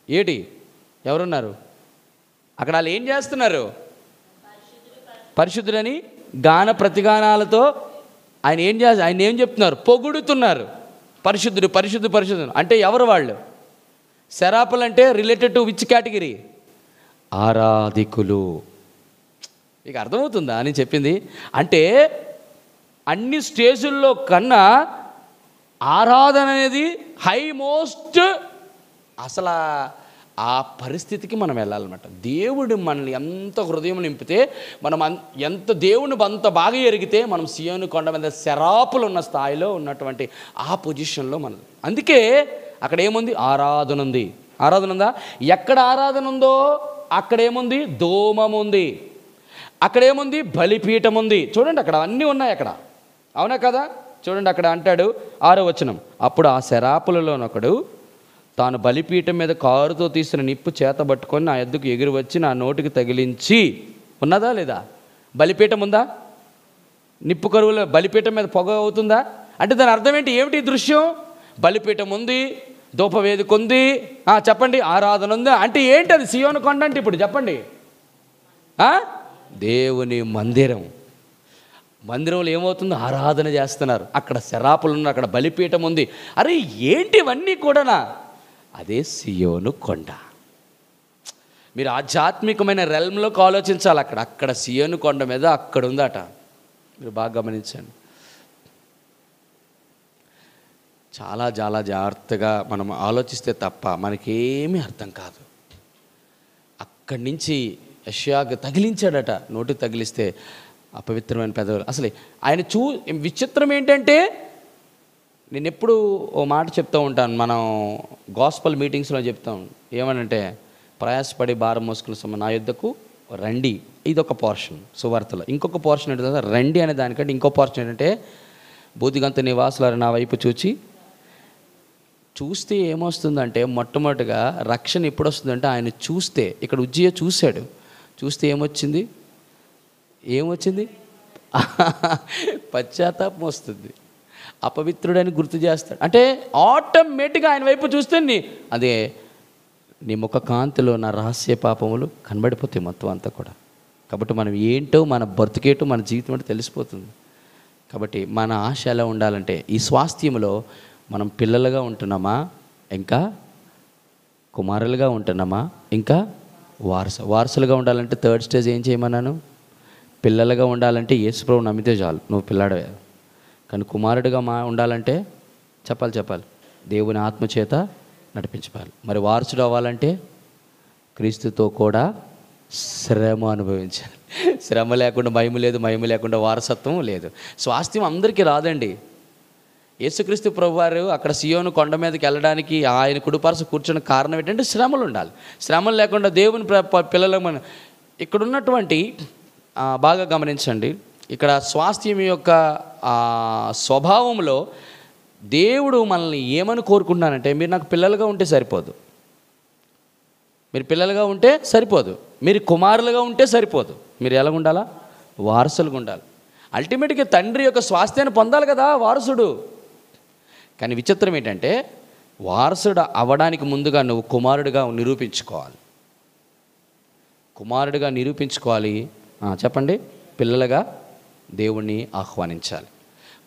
ఏటి ఎవరున్నారు అక్కడ? వాళ్ళు ఏం చేస్తున్నారు? పరిశుద్ధులని గాన ప్రతిగానాలతో ఆయన ఏం చెప్తున్నారు? పొగుడుతున్నారు. పరిశుద్ధుడు అంటే ఎవరు వాళ్ళు? సెరాపులు అంటే రిలేటెడ్ టు విచ్ కేటగిరీ? ఆరాధికులు. మీకు అర్థమవుతుందా అని చెప్పింది? అంటే అన్ని స్టేజుల్లో కన్నా ఆరాధన అనేది హై మోస్ట్. అసలు ఆ పరిస్థితికి మనం వెళ్ళాలన్నమాట. దేవుడు మనల్ని ఎంత హృదయం నింపితే, మనం ఎంత దేవుని అంత బాగా ఎరిగితే మనం సియోను కొండ మీద శరాపులు ఉన్న స్థాయిలో ఉన్నటువంటి ఆ పొజిషన్లో మనం. అందుకే అక్కడ ఏముంది? ఆరాధన ఉంది. ఆరాధన ఉందా? ఎక్కడ ఆరాధన ఉందో అక్కడేముంది? దోమం ఉంది. అక్కడేముంది? బలిపీఠం ఉంది. చూడండి, అక్కడ అన్నీ ఉన్నాయి అక్కడ. అవునా కదా? చూడండి, అక్కడ అంటాడు 6వ వచనం. అప్పుడు ఆ శరాపులలోనొకడు తాను బలిపీఠం మీద కారుతో తీసిన నిప్పు చేత పట్టుకొని నా ఎద్దుకు ఎగిరి వచ్చి నా నోటికి తగిలించి. ఉన్నదా లేదా? బలిపీఠం ఉందా? నిప్పు కరువులో బలిపీఠం మీద పొగ అవుతుందా? అంటే దాని అర్థం ఏంటి? ఏమిటి దృశ్యం? బలిపీఠం ఉంది, ధూపవేదిక ఉంది, చెప్పండి, ఆరాధన ఉంది. అంటే ఏంటి అది? సియోను కొండ అంటే ఇప్పుడు చెప్పండి, దేవుని మందిరం. మందిరంలో ఏమవుతుంది? ఆరాధన చేస్తున్నారు. అక్కడ శరాపులు ఉన్నారు, అక్కడ బలిపీఠం ఉంది. అరే ఏంటి ఇవన్నీ కూడానా? అదే సియోను కొండ. మీరు ఆధ్యాత్మికమైన రెల్మ్లోకి ఆలోచించాలి. అక్కడ సియోను కొండ మీద అక్కడ ఉందట. మీరు బాగా గమనించండి. చాలా చాలా జాగ్రత్తగా మనం ఆలోచిస్తే తప్ప మనకేమీ అర్థం కాదు. అక్కడి నుంచి యెషయాకు తగిలించాడట. నోటికి తగిలిస్తే అపవిత్రమైన పెదవులు. అసలు ఆయన విచిత్రం ఏంటంటే, నేను ఎప్పుడు ఓ మాట చెప్తూ ఉంటాను, మనం గాస్పల్ మీటింగ్స్లో చెప్తాం. ఏమనంటే, ప్రయాసపడి భారం మోసుకున్న నా యుద్ధకు రండి. ఇది ఒక పోర్షన్ సువార్తలో. ఇంకొక పోర్షన్ ఏంటంటే, రండి అనే దానికంటే ఇంకో పోర్షన్ ఏంటంటే, బూదిగంత నివాసులారు నా వైపు చూస్తే ఏమొస్తుందంటే, మొట్టమొదటిగా రక్షణ ఎప్పుడు వస్తుందంటే ఆయన చూస్తే. ఇక్కడ ఉజ్జియా చూశాడు. చూస్తే ఏమొచ్చింది? పశ్చాత్తాపం వస్తుంది. అపవిత్రుడని గుర్తు చేస్తాడు. అంటే ఆటోమేటిక్గా ఆయన వైపు చూస్తే అదే నీ ముఖ కాంతిలో నా రహస్య పాపములు కనబడిపోతాయి మొత్తం అంతా కూడా. కాబట్టి మనం ఏంటో, మన బ్రతికేటో, మన జీవితం అంటే తెలిసిపోతుంది. కాబట్టి మన ఆశ ఎలా ఉండాలంటే, ఈ స్వాస్థ్యంలో మనం పిల్లలుగా ఉంటున్నామా, ఇంకా కుమారులుగా ఉంటున్నామా, ఇంకా వారసులుగా ఉండాలంటే థర్డ్ స్టేజ్ ఏం చేయమన్నాను? పిల్లలుగా ఉండాలంటే యేసుప్రభు నమ్మితే చాలు, నువ్వు పిల్లాడవే. కానీ కుమారుడిగా ఉండాలంటే చెప్పాలి దేవుని ఆత్మచేత నడిపించాలి. మరి వారసుడు అవ్వాలంటే క్రీస్తుతో కూడా శ్రమ అనుభవించాలి. శ్రమ లేకుండా మహిమ లేదు, మహిమ లేకుండా వారసత్వం లేదు. స్వాస్థ్యం అందరికీ రాదండి. యేసుక్రీస్తు ప్రభువారు అక్కడ సియోను కొండ మీదకి వెళ్ళడానికి ఆయన కుడిపార్శ్వ కూర్చున్న కారణం ఏంటంటే శ్రమలు ఉండాలి. శ్రమలు లేకుండా దేవుని పిల్లలు ఇక్కడ ఉన్నటువంటి బాగా గమనించండి. ఇక్కడ స్వాస్థ్యం యొక్క స్వభావంలో దేవుడు మనల్ని ఏమని కోరుకుంటున్నానంటే, మీరు నాకు పిల్లలుగా ఉంటే సరిపోదు, మీరు పిల్లలుగా ఉంటే సరిపోదు, మీరు కుమారులుగా ఉంటే సరిపోదు, మీరు ఎలా ఉండాలా? వారసులుగా ఉండాలి. అల్టిమేట్గా తండ్రి యొక్క స్వాస్థ్యాన్ని పొందాలి కదా వారసుడు. కానీ విచిత్రం ఏంటంటే, వారసుడు అవ్వడానికి ముందుగా నువ్వు కుమారుడిగా నిరూపించుకోవాలి. చెప్పండి. పిల్లలుగా దేవుణ్ణి ఆహ్వానించాలి.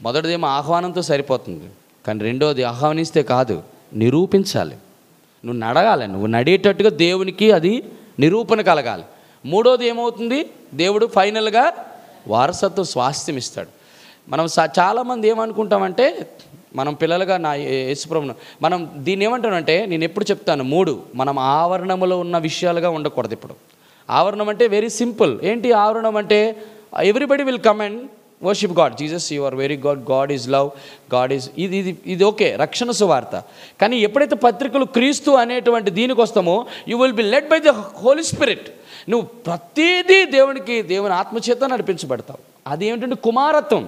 మొదటిదేమో ఆహ్వానంతో సరిపోతుంది, కానీ రెండోది ఆహ్వానిస్తే కాదు, నిరూపించాలి. నువ్వు నడగాలి, నువ్వు నడేటట్టుగా దేవునికి అది నిరూపణ కలగాలి. మూడోది ఏమవుతుంది? దేవుడు ఫైనల్గా వారసత్వ స్వాస్థ్యం ఇస్తాడు. మనం చాలామంది ఏమనుకుంటామంటే, మనం పిల్లలుగా నా యేసుప్రభును మనం దీన్ని ఏమంటానంటే, నేను ఎప్పుడు చెప్తాను, మనం ఆవరణములో ఉన్న విషయాలుగా ఉండకూడదు. ఇప్పుడు ఆవరణం అంటే వెరీ సింపుల్. ఏంటి ఆవరణం అంటే? Everybody will come and worship God. Jesus you are very God, God is love, God is ఇది ఓకే, రక్షణ సువార్త. కానీ ఎప్పుడైతే పత్రికలు క్రీస్తు అనేటువంటి దీనికి వస్తామో, you will be led by the Holy Spirit. నువ్వు ప్రతిదీ దేవుని ఆత్మచేత నడిపించబడతావు. అది ఏమిటంటే కుమారత్వం.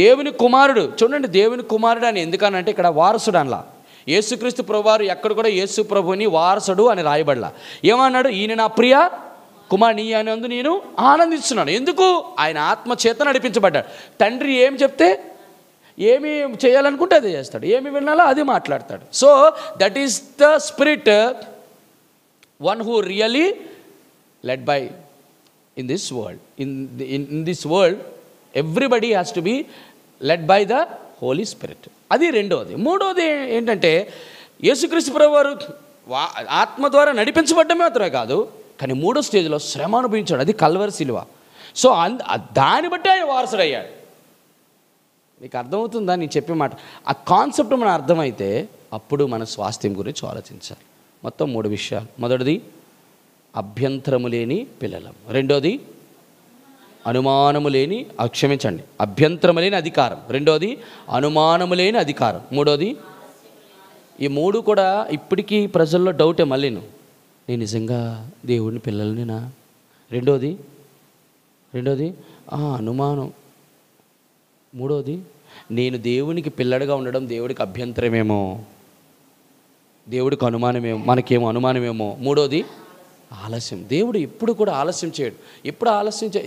దేవుని కుమారుడు. చూడండి, దేవుని కుమారుడు అని ఎందుకనంటే ఇక్కడ వారసుడు అనలా. యేసుక్రీస్తు ప్రభువారు ఎక్కడ కూడా యేసు ప్రభుని వారసుడు అని రాయబడలా. ఏమన్నాడు? ఈయన నా ప్రియ కుమారుని అనందు నేను ఆనందిస్తున్నాను. ఎందుకు? ఆయన ఆత్మచేత నడిపించబడ్డాడు. తండ్రి ఏం చెప్తే, ఏమి చేయాలనుకుంటే అదే చేస్తాడు, ఏమి వినాలో అది మాట్లాడతాడు. So that is the spirit, one who really led by in this world. In this world, everybody has to be led by the Holy Spirit. అది రెండోది. మూడోది ఏంటంటే, యేసుక్రీస్తు ప్రభువారు ఆత్మ ద్వారా నడిపించబడ్డమే మాత్రమే కాదు, కానీ మూడో స్టేజ్లో శ్రమ అనుభవించాడు. అది కల్వరి శిలువ. సో దాన్ని బట్టి ఆయన వారసుడయ్యాడు. మీకు అర్థమవుతుందా నేను చెప్పే మాట? ఆ కాన్సెప్ట్ మనం అర్థమైతే అప్పుడు మన స్వాస్థ్యం గురించి ఆలోచించాలి. మొత్తం 3 విషయాలు. మొదటిది అభ్యంతరము లేని పిల్లలం. రెండోది అనుమానము లేని అభ్యంతరము లేని అధికారం. రెండోది అనుమానము లేని అధికారం. మూడోది, ఈ 3 కూడా ఇప్పటికీ ప్రజల్లో డౌటే. మళ్ళీ నేను నిజంగా దేవుడిని పిల్లలనేనా? రెండోది అనుమానం. మూడోది, నేను దేవునికి పిల్లడిగా ఉండడం దేవుడికి అభ్యంతరమేమో. దేవుడికి అనుమానమేమో, మనకేమో అనుమానమేమో. మూడోది ఆలస్యం. దేవుడు ఎప్పుడు కూడా ఆలస్యం చేయడు.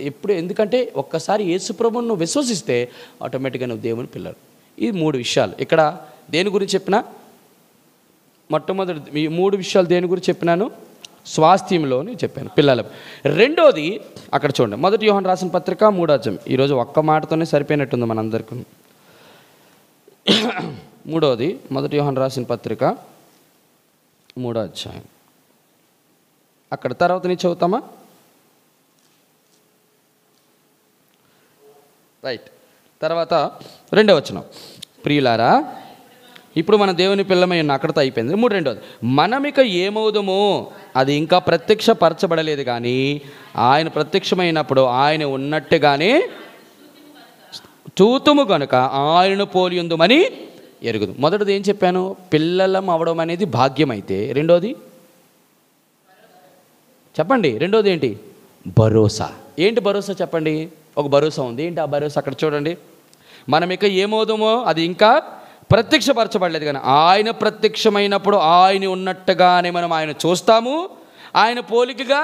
ఎప్పుడు ఎందుకంటే ఒక్కసారి యేసుప్రభువును నువ్వు విశ్వసిస్తే ఆటోమేటిక్గా నువ్వు దేవుని పిల్లలు. ఈ 3 విషయాలు ఇక్కడ దేని గురించి చెప్పినా, మొట్టమొదటి ఈ 3 విషయాలు దేని గురించి చెప్పినాను, స్వాస్థ్యంలోని చెప్పాను పిల్లలు. రెండోది అక్కడ చూడండి, 1 యోహాను రాసిన పత్రిక 3వ అధ్యాయం. ఈరోజు ఒక్క మాటతోనే సరిపోయినట్టుంది మనందరికీ. మూడోది 1 యోహాను రాసిన పత్రిక 3వ అధ్యాయం. అక్కడ తర్వాత నుంచి చదువుతామా? రైట్. తర్వాత 2వ వచనం, ప్రియులారా ఇప్పుడు మన దేవుని పిల్లమై ఉన్న, అక్కడితో అయిపోయింది. రెండోది, మనమిక ఏమవుదమో అది ఇంకా ప్రత్యక్షపరచబడలేదు, కానీ ఆయన ప్రత్యక్షమైనప్పుడు ఆయన ఉన్నట్టుగానే చూతుము కనుక ఆయనను పోలియుందుమని ఎరుగుదు. మొదటిది ఏం చెప్పాను, పిల్లలం అవడం అనేది భాగ్యం అయితే, రెండోది చెప్పండి, రెండోది ఏంటి, భరోసా. ఏంటి భరోసా చెప్పండి? ఒక భరోసా ఉంది. ఏంటి ఆ భరోసా? అక్కడ చూడండి, మనం ఇక ఏమవుదామో అది ఇంకా ప్రత్యక్షపరచబడలేదు, కానీ ఆయన ప్రత్యక్షమైనప్పుడు ఆయన ఉన్నట్టుగానే మనం ఆయన చూస్తాము, ఆయన పోలికగా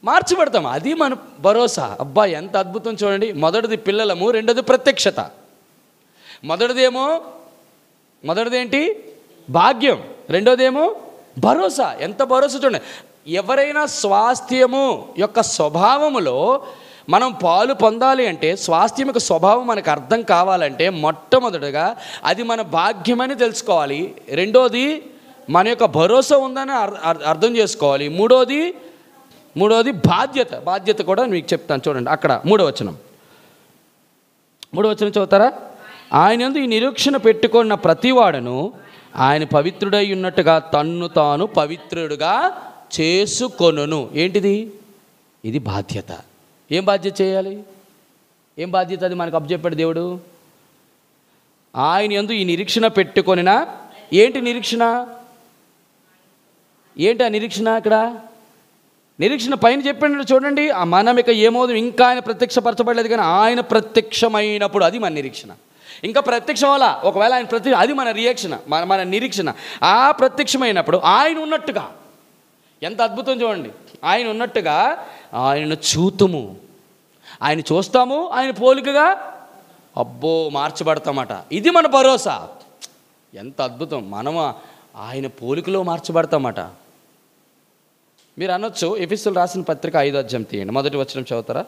మార్చబడతాము. అది మన భరోసా. అబ్బా ఎంత అద్భుతం చూడండి. మొదటిది పిల్లలము, రెండోది ప్రత్యక్షత. మొదటిది ఏంటి, భాగ్యం. రెండోదేమో భరోసా. ఎంత భరోసా చూడండి. ఎవరైనా స్వాస్థ్యము యొక్క స్వభావములో మనం పాలు పొందాలి అంటే, స్వాస్థ్యం యొక్క స్వభావం మనకు అర్థం కావాలంటే, మొట్టమొదటిగా అది మన భాగ్యమని తెలుసుకోవాలి. రెండోది మన యొక్క భరోసా ఉందని అర్థం చేసుకోవాలి. మూడోది బాధ్యత కూడా మీకు చెప్తాను చూడండి. అక్కడ 3వ వచనం చదువుతారా? ఆయన యందు ఈ నిరీక్షణ పెట్టుకున్న ప్రతివాడును ఆయన పవిత్రుడై ఉన్నట్టుగా తన్ను తాను పవిత్రుడుగా చేసుకొనును. ఏంటిది? ఇది బాధ్యత. ఏం బాధ్యత చేయాలి? ఏం బాధ్యత? అది మనకు అప్పచెప్పాడు దేవుడు. ఆయన యందు ఈ నిరీక్షణ పెట్టుకొనినా. ఏంటి నిరీక్షణ? ఏంటి ఆ నిరీక్షణ? ఇక్కడ నిరీక్షణ పైన చెప్పండి చూడండి. మనం ఇక ఏమవుదు ఇంకా ఆయన ప్రత్యక్షపరచబడలేదు, కానీ ఆయన ప్రత్యక్షమైనప్పుడు అది మన నిరీక్షణ. ఇంకా ప్రత్యక్షం అవ్వాలా, ఒకవేళ ఆయన అది మన రియాక్షన్, మన నిరీక్షణ. ఆ ప్రత్యక్షమైనప్పుడు ఆయన ఉన్నట్టుగా, ఎంత అద్భుతం చూడండి. ఆయన ఉన్నట్టుగా ఆయనను చూతుము, ఆయన చూస్తాము, ఆయన పోలికగా అబ్బో మార్చబడతామట. ఇది మన భరోసా. ఎంత అద్భుతం. మనము ఆయన పోలికలో మార్చబడతామట. మీరు అనొచ్చు, ఎఫెసీయులకు రాసిన పత్రిక 5వ అధ్యాయం తీయండి, 1వ వచనం చదువుతారా?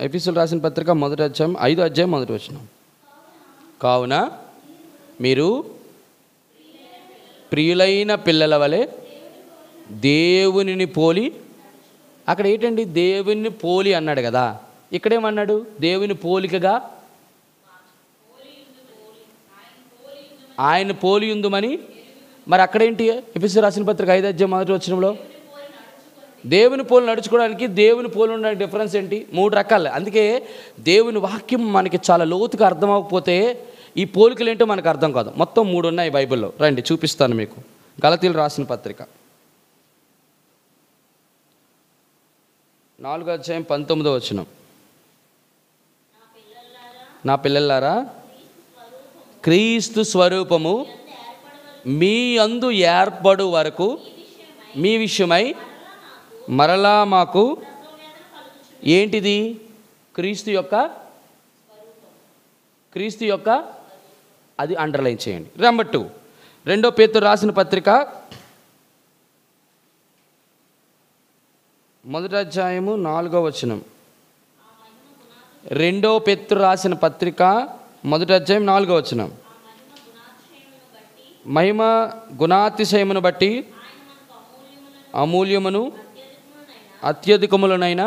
ఎఫెసీయులకు రాసిన పత్రిక 1వ అధ్యాయం 5వ అధ్యాయం 1వ వచనం. కావున మీరు ప్రియులైన పిల్లల వలె దేవునిని పోలి. అక్కడ ఏంటండి? దేవుని పోలి అన్నాడు కదా, ఇక్కడేమన్నాడు? దేవుని పోలికగా ఆయన పోలియుందుమని. మరి అక్కడేంటి? ఎఫెసీయులకు రాసిన పత్రిక 5వ అధ్యాయం 1వ వచనంలో దేవుని పోలి నడుచుకోవడానికి దేవుని పోలి ఉండడానికి డిఫరెన్స్ ఏంటి? 3 రకాలు. అందుకే దేవుని వాక్యం మనకి చాలా లోతుగా అర్థం అవ్వకపోతే ఈ పోలికలు ఏంటో మనకు అర్థం కాదు. మొత్తం 3 ఉన్నాయి బైబిల్లో. రండి చూపిస్తాను మీకు. గలతీయులకు రాసిన పత్రిక 4వ అధ్యాయం 19వ వచనం. నా పిల్లలారా, క్రీస్తు స్వరూపము మీ అందు ఏర్పడు వరకు మీ విషయమై మరలా మాకు ఏంటిది? క్రీస్తు యొక్క అది అండర్లైన్ చేయండి. నెంబర్ 2, 2వ పేతురు రాసిన పత్రిక 1వ అధ్యాయము 4వ వచనం. 2వ పేతురు రాసిన పత్రిక 1వ అధ్యాయం 4వ వచనం. మహిమ గుణాతిశయమును బట్టి అమూల్యమును అత్యధికములనైన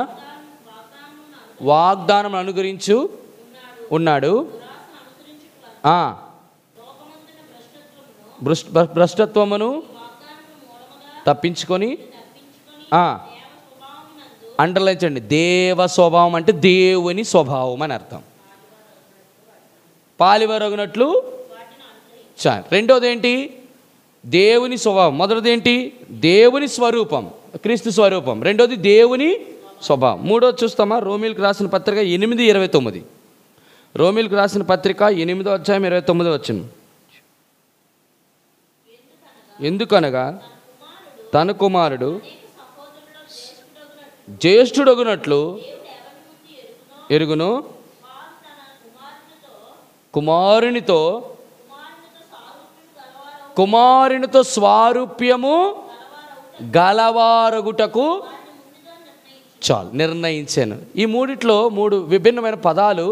వాగ్దానం అనుగ్రహించు ఉన్నాడు. భ్రష్టత్వమును తప్పించుకొని అండర్లైన్ చేయండి. దేవ స్వభావం అంటే దేవుని స్వభావం అని అర్థం. పాలివరగినట్లు. రెండోది ఏంటి? దేవుని స్వభావం. మొదటిది ఏంటి? దేవుని స్వరూపం, క్రీస్తు స్వరూపం. రెండోది దేవుని స్వభావం. మూడోది చూస్తామా? రోమీలకు రాసిన పత్రిక 8:29. రోమీలకు రాసిన పత్రిక 8:29. ఎందుకనగా తన కుమారుడు జ్యేష్ఠుడగునట్లు ఎరుగును, కుమారునితో స్వారూప్యము గలవారగుటకు చాలు నిర్ణయించాను. ఈ మూడిట్లో 3 విభిన్నమైన పదాలు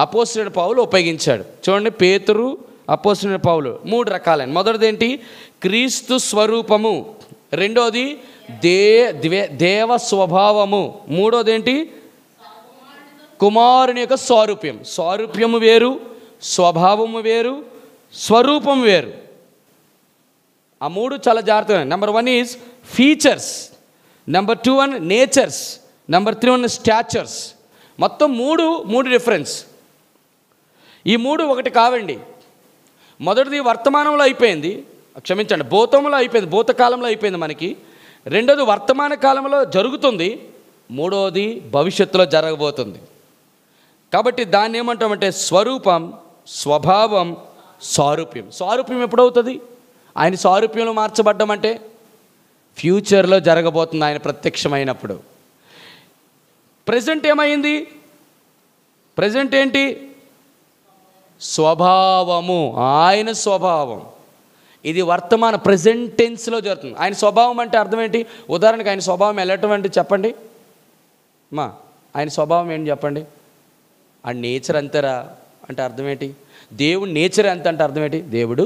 అపోస్తలుడైన పౌలు ఉపయోగించాడు. చూడండి, పేతురు, అపోస్తలుడైన పౌలు 3 రకాలైన. మొదటిది ఏంటి? క్రీస్తు స్వరూపము. రెండోది దేవ స్వభావము. మూడోది ఏంటి? కుమారుని యొక్క స్వారూప్యం. స్వారూప్యము వేరు, స్వభావము వేరు, స్వరూపం వేరు. ఆ 3 చాలా జాగ్రత్తగా. Number 1 is features, number 2 1 natures, number 3 1 statures. మొత్తం 3 డిఫరెన్స్. ఈ 3 ఒకటి కావండి. మొదటిది వర్తమానంలో అయిపోయింది, క్షమించండి, భూతంలో అయిపోయింది, భూతకాలంలో అయిపోయింది మనకి. రెండోది వర్తమాన కాలంలో జరుగుతుంది, మూడోది భవిష్యత్తులో జరగబోతుంది. కాబట్టి దాన్ని ఏమంటామంటే స్వరూపం, స్వభావం, సారూప్యం. సారూప్యం ఎప్పుడవుతుంది? ఆయన సారూప్యంలో మార్చబడ్డం అంటే ఫ్యూచర్లో జరగబోతుంది, ఆయన ప్రత్యక్షమైనప్పుడు. ప్రజెంట్ ఏమైంది? ప్రజెంట్ ఏంటి? స్వభావము, ఆయన స్వభావం. ఇది వర్తమాన ప్రజెంట్ టెన్స్లో జరుగుతుంది. ఆయన స్వభావం అంటే అర్థం ఏంటి? ఉదాహరణకు ఆయన స్వభావం వెళ్ళటం అంటే చెప్పండి ఆయన స్వభావం ఏంటి చెప్పండి? ఆ నేచర్ అంతరా అంటే అర్థం ఏంటి? దేవుడు నేచర్ ఎంత అంటే అర్థం ఏంటి? దేవుడు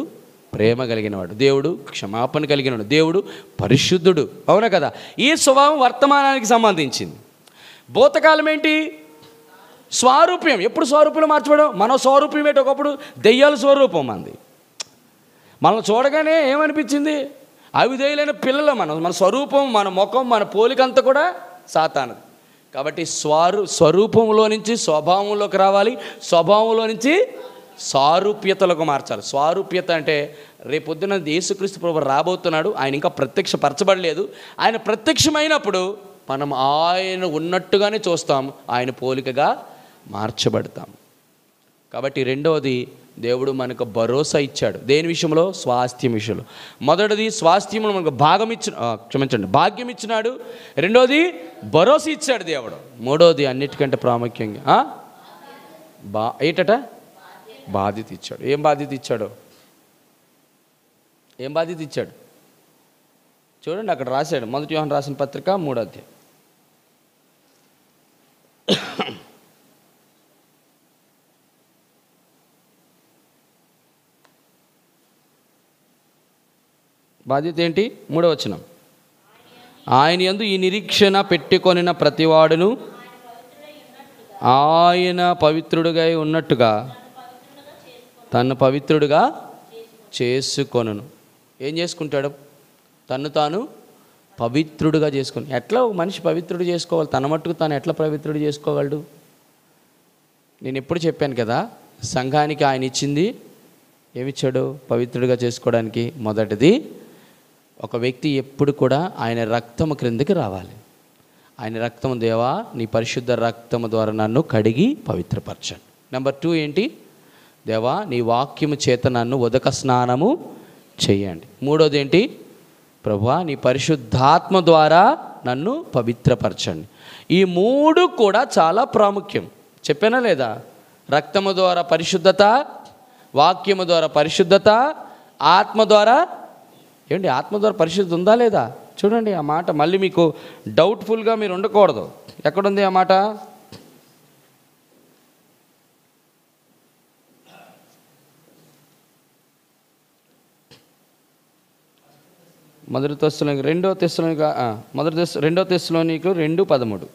ప్రేమ కలిగినవాడు, దేవుడు క్షమాపణ కలిగినవాడు, దేవుడు పరిశుద్ధుడు. అవునా కదా? ఈ స్వభావం వర్తమానానికి సంబంధించింది. భూతకాలం ఏంటి? స్వరూప్యం. ఎప్పుడు స్వరూపంలో మార్చబడం? మన స్వరూపం ఏంటి? ఒకప్పుడు దెయ్యాల స్వరూపం అంది. మనం చూడగానే ఏమనిపించింది? అవిధేయులైన పిల్లలు. మన స్వరూపం, మన ముఖం, మన పోలికంతా కూడా సాతాను. కాబట్టి స్వరూపంలో నుంచి స్వభావంలోకి రావాలి, స్వభావంలో నుంచి సారూప్యతలకు మార్చాలి. స్వారూప్యత అంటే రేపొద్దున యేసుక్రీస్తు ప్రభువు రాబోతున్నాడు, ఆయన ఇంకా ప్రత్యక్షపరచబడలేదు. ఆయన ప్రత్యక్షమైనప్పుడు మనం ఆయన ఉన్నట్టుగానే చూస్తాం, ఆయన పోలికగా మార్చబడతాం. కాబట్టి రెండవది, దేవుడు మనకు భరోసా ఇచ్చాడు. దేని విషయంలో? స్వాస్థ్యం విషయంలో. మొదటిది స్వాస్థ్యంలో మనకు భాగ్యం ఇచ్చినాడు. రెండోది భరోసా ఇచ్చాడు దేవుడు. మూడోది అన్నిటికంటే ప్రాముఖ్యంగా ఏంటట? బాధ్యత ఇచ్చాడు. ఏం బాధ్యత ఇచ్చాడు? చూడండి, అక్కడ రాశాడు. 1 యోహాను రాసిన పత్రిక 3వ అధ్యాయం. బాధ్యత ఏంటి? 3వ వచనం. ఆయన యందు ఈ నిరీక్షణ పెట్టుకొనిన ప్రతివాడును ఆయన పవిత్రుడుగా ఉన్నట్టుగా తను పవిత్రుడుగా చేసుకొనును. ఏం చేసుకుంటాడు? తను తాను పవిత్రుడుగా చేసుకొని. ఎట్లా మనిషి పవిత్రుడు చేసుకోవాలి? తన మట్టుకు తాను ఎట్లా పవిత్రుడు చేసుకోగలడు? నేను ఎప్పుడు చెప్పాను కదా, సంఘానికి ఆయన ఇచ్చింది ఏమిచ్చాడు పవిత్రుడిగా చేసుకోవడానికి? మొదటిది, ఒక వ్యక్తి ఎప్పుడు కూడా ఆయన రక్తము క్రిందకి రావాలి. ఆయన రక్తము, దేవా నీ పరిశుద్ధ రక్తము ద్వారా నన్ను కడిగి పవిత్రపరచండి. నెంబర్ 2 ఏంటి? దేవా నీ వాక్యము చేత నన్ను ఉదక స్నానము చేయండి. మూడోది ఏంటి? ప్రభువా నీ పరిశుద్ధాత్మ ద్వారా నన్ను పవిత్రపరచండి. ఈ 3 కూడా చాలా ప్రాముఖ్యం. చెప్పానా లేదా? రక్తము ద్వారా పరిశుద్ధత, వాక్యము ద్వారా పరిశుద్ధత, ఆత్మ ద్వారా ఏమండి? ఆత్మ ద్వారా పరిశుద్ధత ఉందా లేదా? చూడండి ఆ మాట. మళ్ళీ మీకు డౌట్ఫుల్గా మీరు ఉండకూడదు. ఎక్కడుంది ఆ మాట? రెండో తెస్సలోనిక 2:13.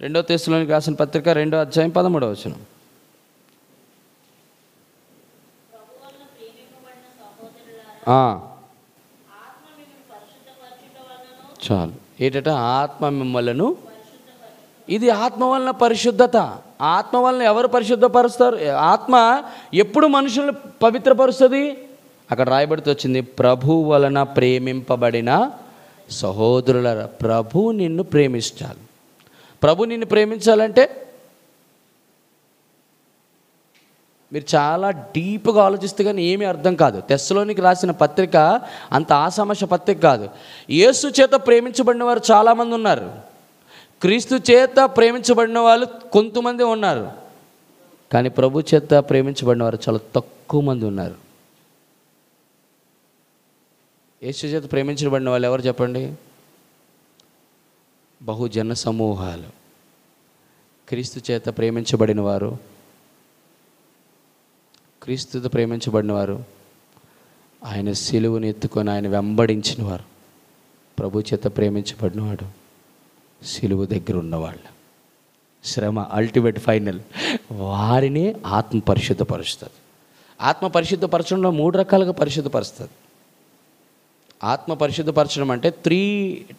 రెండో తెస్సలోనిక రాసిన పత్రిక 2వ అధ్యాయం 13వ వచనం. చాలు. ఏంటట? ఆత్మ మిమ్మలను. ఇది ఆత్మ వలన పరిశుద్ధత. ఆత్మ వలన ఎవరు పరిశుద్ధపరుస్తారు? ఆత్మ ఎప్పుడు మనుషులను పవిత్రపరుస్తుంది? అక్కడ రాయబడితే వచ్చింది, ప్రభు వలన ప్రేమింపబడిన సహోదరులారా. ప్రభు నిన్ను ప్రేమించాలి. ప్రభు నిన్ను ప్రేమించాలంటే మీరు చాలా డీప్గా ఆలోచిస్తే కానీ ఏమీ అర్థం కాదు. తెస్సలోనికి రాసిన పత్రిక అంత ఆషామాష పత్రిక కాదు. యేసు చేత ప్రేమించబడిన వారు చాలామంది ఉన్నారు. క్రీస్తు చేత ప్రేమించబడిన వాళ్ళు కొంతమంది ఉన్నారు. కానీ ప్రభు చేత ప్రేమించబడిన వారు చాలా తక్కువ మంది ఉన్నారు. యేసు చేత ప్రేమించబడిన వాళ్ళు ఎవరు చెప్పండి? బహుజన సమూహాలు. క్రీస్తు చేత ప్రేమించబడిన వారు, క్రీస్తుతో ప్రేమించబడిన వారు, ఆయన సిలువను ఎత్తుకొని ఆయన వెంబడించిన వారు, ప్రభు చేత ప్రేమించబడినవాడు, సిలువ దగ్గర ఉన్నవాళ్ళు, శ్రమ అల్టిమేట్ ఫైనల్, వారిని ఆత్మ పరిశుద్ధపరుస్తుంది. ఆత్మ పరిశుద్ధపరచడంలో 3 రకాలుగా పరిశుద్ధపరుస్తుంది. ఆత్మ పరిశుద్ధపరచడం అంటే 3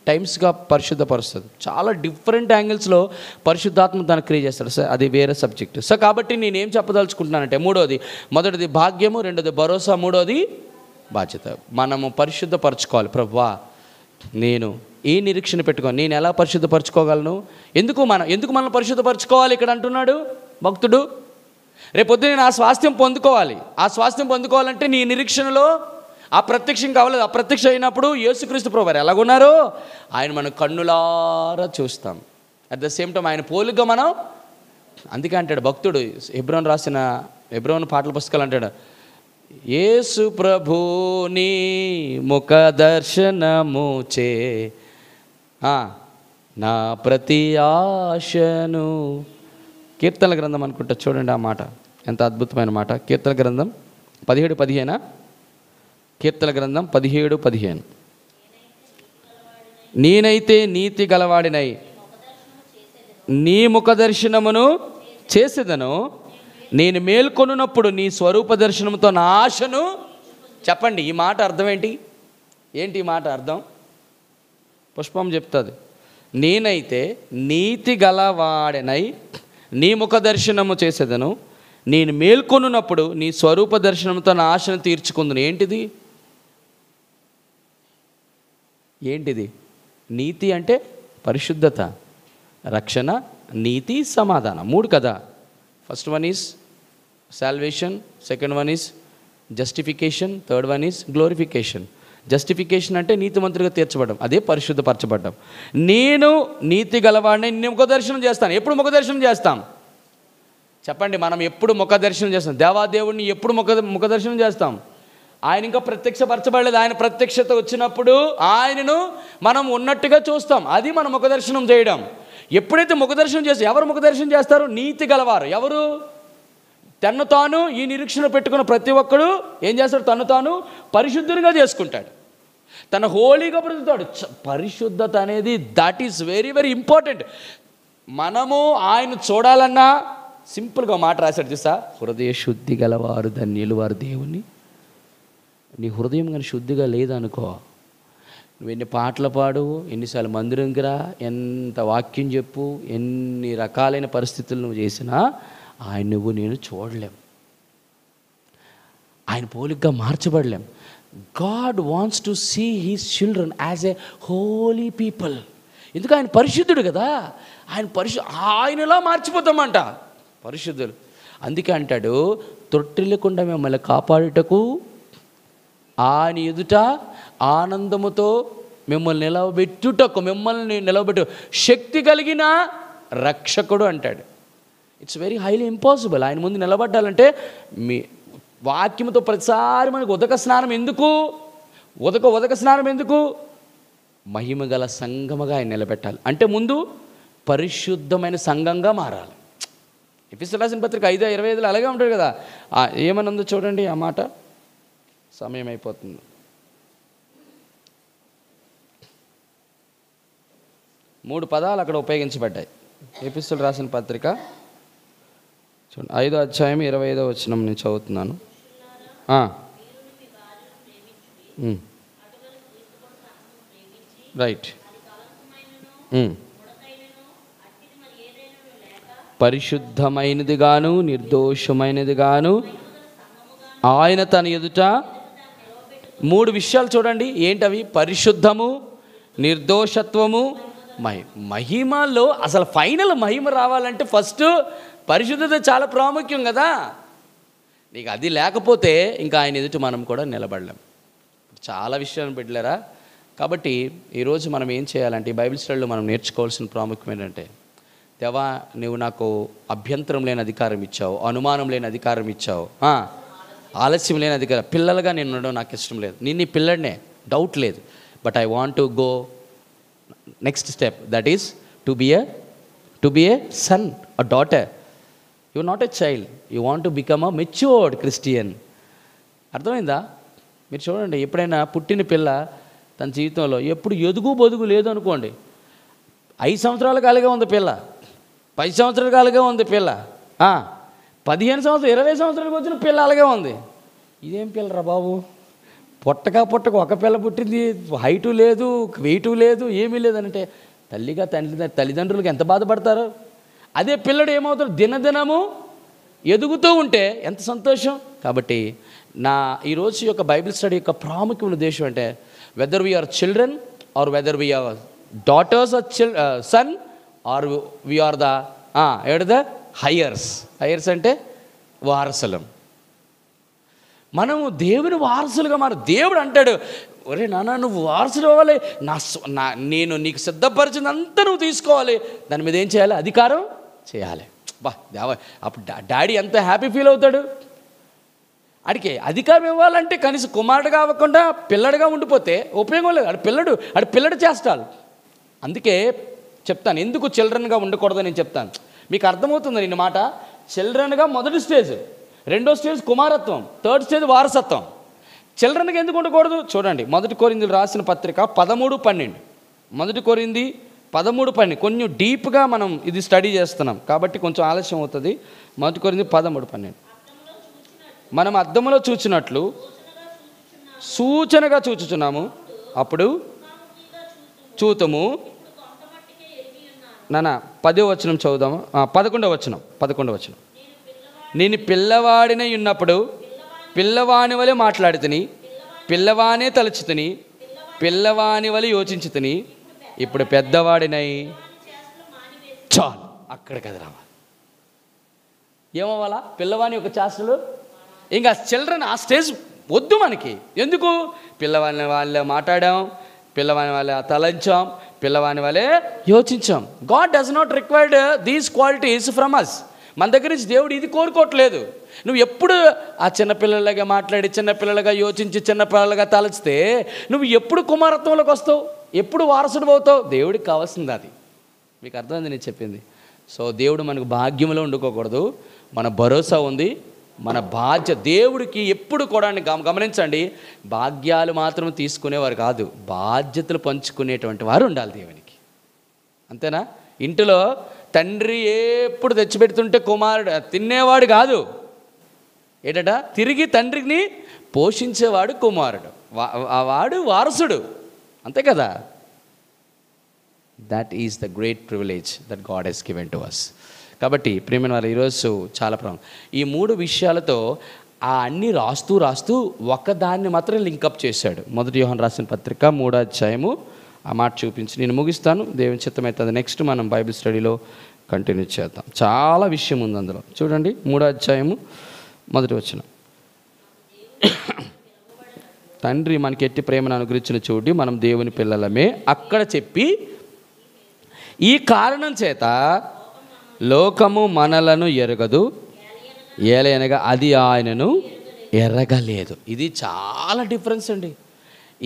టైమ్స్గా పరిశుద్ధపరుస్తుంది. చాలా డిఫరెంట్ యాంగిల్స్లో పరిశుద్ధాత్మ దాన్ని క్రియేట్ చేస్తాడు సార్. అది వేరే సబ్జెక్ట్. సో కాబట్టి నేనేం చెప్పదలుచుకుంటున్నానంటే, మొదటిది భాగ్యము, రెండోది భరోసా, మూడోది బాధ్యత. మనము పరిశుద్ధపరచుకోవాలి. ప్రభువా, నేను ఏ నిరీక్షణ పెట్టుకోను, నేను ఎలా పరిశుద్ధపరచుకోగలను? ఎందుకు మనం పరిశుద్ధపరచుకోవాలి ఇక్కడ అంటున్నాడు భక్తుడు. రేపొద్దు నేను ఆ స్వాస్థ్యం పొందుకోవాలి. ఆ స్వాస్థ్యం పొందుకోవాలంటే నీ నిరీక్షణలో ఆ ప్రత్యక్షం కావాలి. ఆ ప్రత్యక్ష అయినప్పుడు యేసుక్రీస్తు ప్రభువు వారు ఎలాగున్నారో ఆయన మనం కన్నులారా చూస్తాం. అట్ ద సేమ్ టైం ఆయన పోలిక మనం. అందుకే అంటాడు భక్తుడు, హెబ్రోను పాటల పుస్తకాలు అంటాడు, యేసు ప్రభుని ముఖ దర్శనము చే నా ప్రతి ఆశను. కీర్తనల గ్రంథం అనుకుంటా, చూడండి ఆ మాట ఎంత అద్భుతమైన మాట. కీర్తన గ్రంథం 17:15. కీర్తన గ్రంథం 17:15. నేనైతే నీతి గలవాడినై నీ ముఖ దర్శనమును చేసేదను, నేను మేల్కొనున్నప్పుడు నీ స్వరూప దర్శనంతో నా ఆశను. చెప్పండి ఈ మాట అర్థం ఏంటి? ఈ మాట అర్థం? పుష్పం చెప్తుంది. నేనైతే నీతి గలవాడినై నీ ముఖ దర్శనము చేసేదను, నేను మేల్కొనున్నప్పుడు నీ స్వరూప దర్శనంతో నా ఆశను తీర్చుకుందును. ఏంటిది? నీతి అంటే పరిశుద్ధత, రక్షణ, నీతి, సమాధానం. 3 కదా. First one is salvation, second one is justification, third one is glorification. Justification అంటే నీతిమంతుడిగా తీర్చబడడం, అదే పరిశుద్ధపరచబడ్డం. నేను నీతి గలవాడిని, నేను ముఖ దర్శనం చేస్తాను. ఎప్పుడు ముఖ దర్శనం చేస్తాం చెప్పండి? మనం ఎప్పుడు ముఖ దర్శనం చేస్తాం? దేవాదేవుడిని ఎప్పుడు ముఖ దర్శనం చేస్తాం? ఆయన ఇంకా ప్రత్యక్షపరచబడలేదు. ఆయన ప్రత్యక్షత వచ్చినప్పుడు ఆయనను మనం ఉన్నట్టుగా చూస్తాం. అది మనం ముఖ దర్శనం చేయడం. ఎప్పుడైతే ముఖ దర్శనం చేస్తాం, ఎవరు ముఖ దర్శనం చేస్తారు? నీతి గలవారు. ఎవరు? తన్ను తాను ఈ నిరీక్షణ పెట్టుకున్న ప్రతి ఒక్కడు ఏం చేస్తాడు? తను తాను పరిశుద్ధంగా చేసుకుంటాడు, తన హోలీగా బ్రతుకుతాడు. పరిశుద్ధత అనేది that is very very important. మనము ఆయన చూడాలన్నా సింపుల్గా మాట రాశాడు చూసా, హృదయ శుద్ధి గలవారు ధన్యులు వారు దేవుని. నీ హృదయం కానీ శుద్ధిగా లేదనుకో, నువ్వు ఎన్ని పాటలు పాడు, ఎన్నిసార్లు మందిరంకి రా, ఎంత వాక్యం చెప్పు, ఎన్ని రకాలైన పరిస్థితులు నువ్వు చేసినా ఆయన నేను చూడలేం, ఆయన పోలికగా మార్చబడలేం. God wants to see his children as a holy people. ఎందుకు? ఆయన పరిశుద్ధుడు కదా. ఆయనలా మార్చిపోతామంట పరిశుద్ధులు. అందుకే అంటాడు, తొట్టిల్లకుండా మిమ్మల్ని కాపాడుటకు ఆయన ఎదుట ఆనందముతో మిమ్మల్ని నిలవబెట్టు శక్తి కలిగిన రక్షకుడు అంటాడు. It's very highly impossible. ఆయన ముందు నిలబడ్డాలంటే మీ వాక్యంతో ప్రతిసారి మనకు ఉదక స్నానం ఎందుకు? ఉదక స్నానం ఎందుకు? మహిమ గల సంఘముగా ఆయన నిలబెట్టాలి. అంటే ముందు పరిశుద్ధమైన సంఘంగా మారాలి. ఎఫెసీయులకు రాసిన పత్రిక 5:25 అలాగే ఉంటాడు కదా. ఏమనుందో చూడండి ఆ మాట. సమయం అయిపోతుంది. మూడు పదాలు అక్కడ ఉపయోగించబడ్డాయి. ఎఫెసీయులకు రాసిన పత్రిక చూడండి, 5వ అధ్యాయం 25వ వచనం నేను చదువుతున్నాను. రైట్. పరిశుద్ధమైనది గాను నిర్దోషమైనది గాను ఆయన తన ఎదుట 3 విషయాలు చూడండి. ఏంటవి? పరిశుద్ధము, నిర్దోషత్వము, మహిమలో అసలు ఫైనల్ మహిమ రావాలంటే ఫస్ట్ పరిశుద్ధత చాలా ప్రాముఖ్యం కదా. నీకు అది లేకపోతే ఇంకా ఆయన ఎదుట మనం కూడా నిలబడలేం. చాలా విషయాలను పెట్టలేరా. కాబట్టి ఈరోజు మనం ఏం చేయాలంటే, ఈ బైబిల్ స్టడీలో మనం నేర్చుకోవాల్సిన ప్రాముఖ్యం ఏంటంటే, దేవా నువ్వు నాకు అభ్యంతరం లేని అధికారం ఇచ్చావు, అనుమానం లేని అధికారం ఇచ్చావు, ఆలస్యం లేని అధికారం. పిల్లలుగా నేను ఉండడం నాకు ఇష్టం లేదు. నేను నీ పిల్లడినే, డౌట్ లేదు. But I want to go next step, that is to be a son, a daughter. You are not a child, you want to become a matured Christian. అర్థమైందా? మీరు చూడండి, ఎప్పుడైనా పుట్టిన పిల్ల తన జీవితంలో ఎప్పుడు ఎదుగు బొదుగు లేదు అనుకోండి. 5 సంవత్సరాల కాలుగా ఉంది పిల్ల, 10 సంవత్సరాల కాలుగా ఉంది పిల్ల, 15 సంవత్సరాలు 20 సంవత్సరాలకు వచ్చిన పిల్ల అలాగే ఉంది. ఇదేం పిల్లరా బాబు, పుట్టక ఒక పిల్ల పుట్టింది, హైటు లేదు, వెయిటు లేదు, ఏమీ లేదనంటే తల్లిదండ్రులకు ఎంత బాధపడతారు. అదే పిల్లడు ఏమవుతాడు, దినదినము ఎదుగుతూ ఉంటే ఎంత సంతోషం. కాబట్టి ఈరోజు యొక్క బైబిల్ స్టడీ యొక్క ప్రాముఖ్యమైన ఉద్దేశం అంటే, whether we are children or whether we are daughters or son or we are the heirs అంటే వారసులం. మనము దేవుని వారసులుగా దేవుడు అంటాడు, ఒరే నాన్న నువ్వు వారసులు అవ్వాలి, నేను నీకు సిద్ధపరిచినంతా నువ్వు తీసుకోవాలి, దాని మీద ఏం చేయాలి, అధికారం చేయాలి. అప్పుడు డాడీ ఎంత హ్యాపీ ఫీల్ అవుతాడు. అడిగే అధికారం ఇవ్వాలంటే కనీసం కుమారుడుగా అవ్వకుండా పిల్లడిగా ఉండిపోతే ఉపయోగం లేదు. పిల్లడు చేస్తాడు. అందుకే చెప్తాను, ఎందుకు చిల్డ్రన్గా ఉండకూడదని నేను చెప్తాను. మీకు అర్థమవుతుంది నేను మాట. చిల్డ్రన్గా మొదటి స్టేజ్, 2వ స్టేజ్ కుమారత్వం, 3rd స్టేజ్ వారసత్వం. చిల్డ్రన్గా ఎందుకు ఉండకూడదు చూడండి. 1 కొరింథీయులకు రాసిన పత్రిక 13:12. 1 కొరింథీ 13:12. కొంచెం డీప్గా మనం ఇది స్టడీ చేస్తున్నాం కాబట్టి కొంచెం ఆలస్యం అవుతుంది. 1 కొరింథీ 13:12. మనం అద్దములో చూచినట్లు సూచనగా చూచుచున్నాము, అప్పుడు చూతుము. 10వ వచనం చదువుదాము. 11వ వచనం. నేను పిల్లవాడినై ఉన్నప్పుడు పిల్లవాని వలె మాట్లాడితిని, పిల్లవానే తలచితిని, పిల్లవాని వలె యోచించితిని, ఇప్పుడు పెద్దవాడినై. చాలు, అక్కడికి అది రావాలి. ఏమవ్వాలా? పిల్లవాని యొక్క చేష్టలు. ఇంకా చిల్డ్రన్ ఆ స్టేజ్ వద్దు మనకి. ఎందుకు? పిల్లవాని వాళ్ళే మాట్లాడాం, పిల్లవాని వాళ్ళే తలంచాం, పిల్లవాని వాళ్ళే యోచించాం. God does not required these qualities from us. మన దగ్గర నుంచి దేవుడు ఇది కోరుకోవట్లేదు. నువ్వు ఎప్పుడు ఆ చిన్నపిల్లలుగా మాట్లాడి, చిన్నపిల్లలుగా యోచించి, చిన్నపిల్లలుగా తలచితే నువ్వు ఎప్పుడు కుమారత్వంలోకి వస్తావు, ఎప్పుడు వారసుడు అవుతావు? దేవుడికి కావాల్సింది అది. మీకు అర్థమైంది నేను చెప్పింది. సో దేవుడు మనకు భాగ్యంలో ఉండుకోకూడదు, మన భరోసా ఉంది, మన బాధ్యత. దేవుడికి ఎప్పుడు కూడా గమనించండి, భాగ్యాలు మాత్రం తీసుకునేవారు కాదు, బాధ్యతలు పంచుకునేటువంటి వారు ఉండాలి దేవునికి. అంతేనా? ఇంటిలో తండ్రి ఎప్పుడు తెచ్చిపెడుతుంటే కుమారుడు తినేవాడు కాదు, ఏంటట తిరిగి తండ్రిని పోషించేవాడు కుమారుడు, వాడు వారసుడు. అంతే కదా? That is the great privilege that God has given to us. కాబట్టి ప్రియమైన వారు, ఈరోజు చాలా ఈ 3 విషయాలతో అన్నీ రాస్తూ ఒకదాన్ని మాత్రం లింకప్ చేశాడు. 1 యోహాను రాసిన పత్రిక 3వ అధ్యాయము ఆ మాట చూపించి నేను ముగిస్తాను. దేవుని చిత్తమైతే నెక్స్ట్ మనం బైబిల్ స్టడీలో కంటిన్యూ చేద్దాం. చాలా విషయం ఉంది అందులో. చూడండి 3వ అధ్యాయము 1వ వచనం. తండ్రి మనకి ఎట్టి ప్రేమను అనుగ్రహించిన చూడి మనం దేవుని పిల్లలమే అక్కడ చెప్పి, ఈ కారణం చేత లోకము మనలను ఎరగదు, ఏలయనగా అది ఆయనను ఎరగలేదు. ఇది చాలా డిఫరెన్స్ అండి.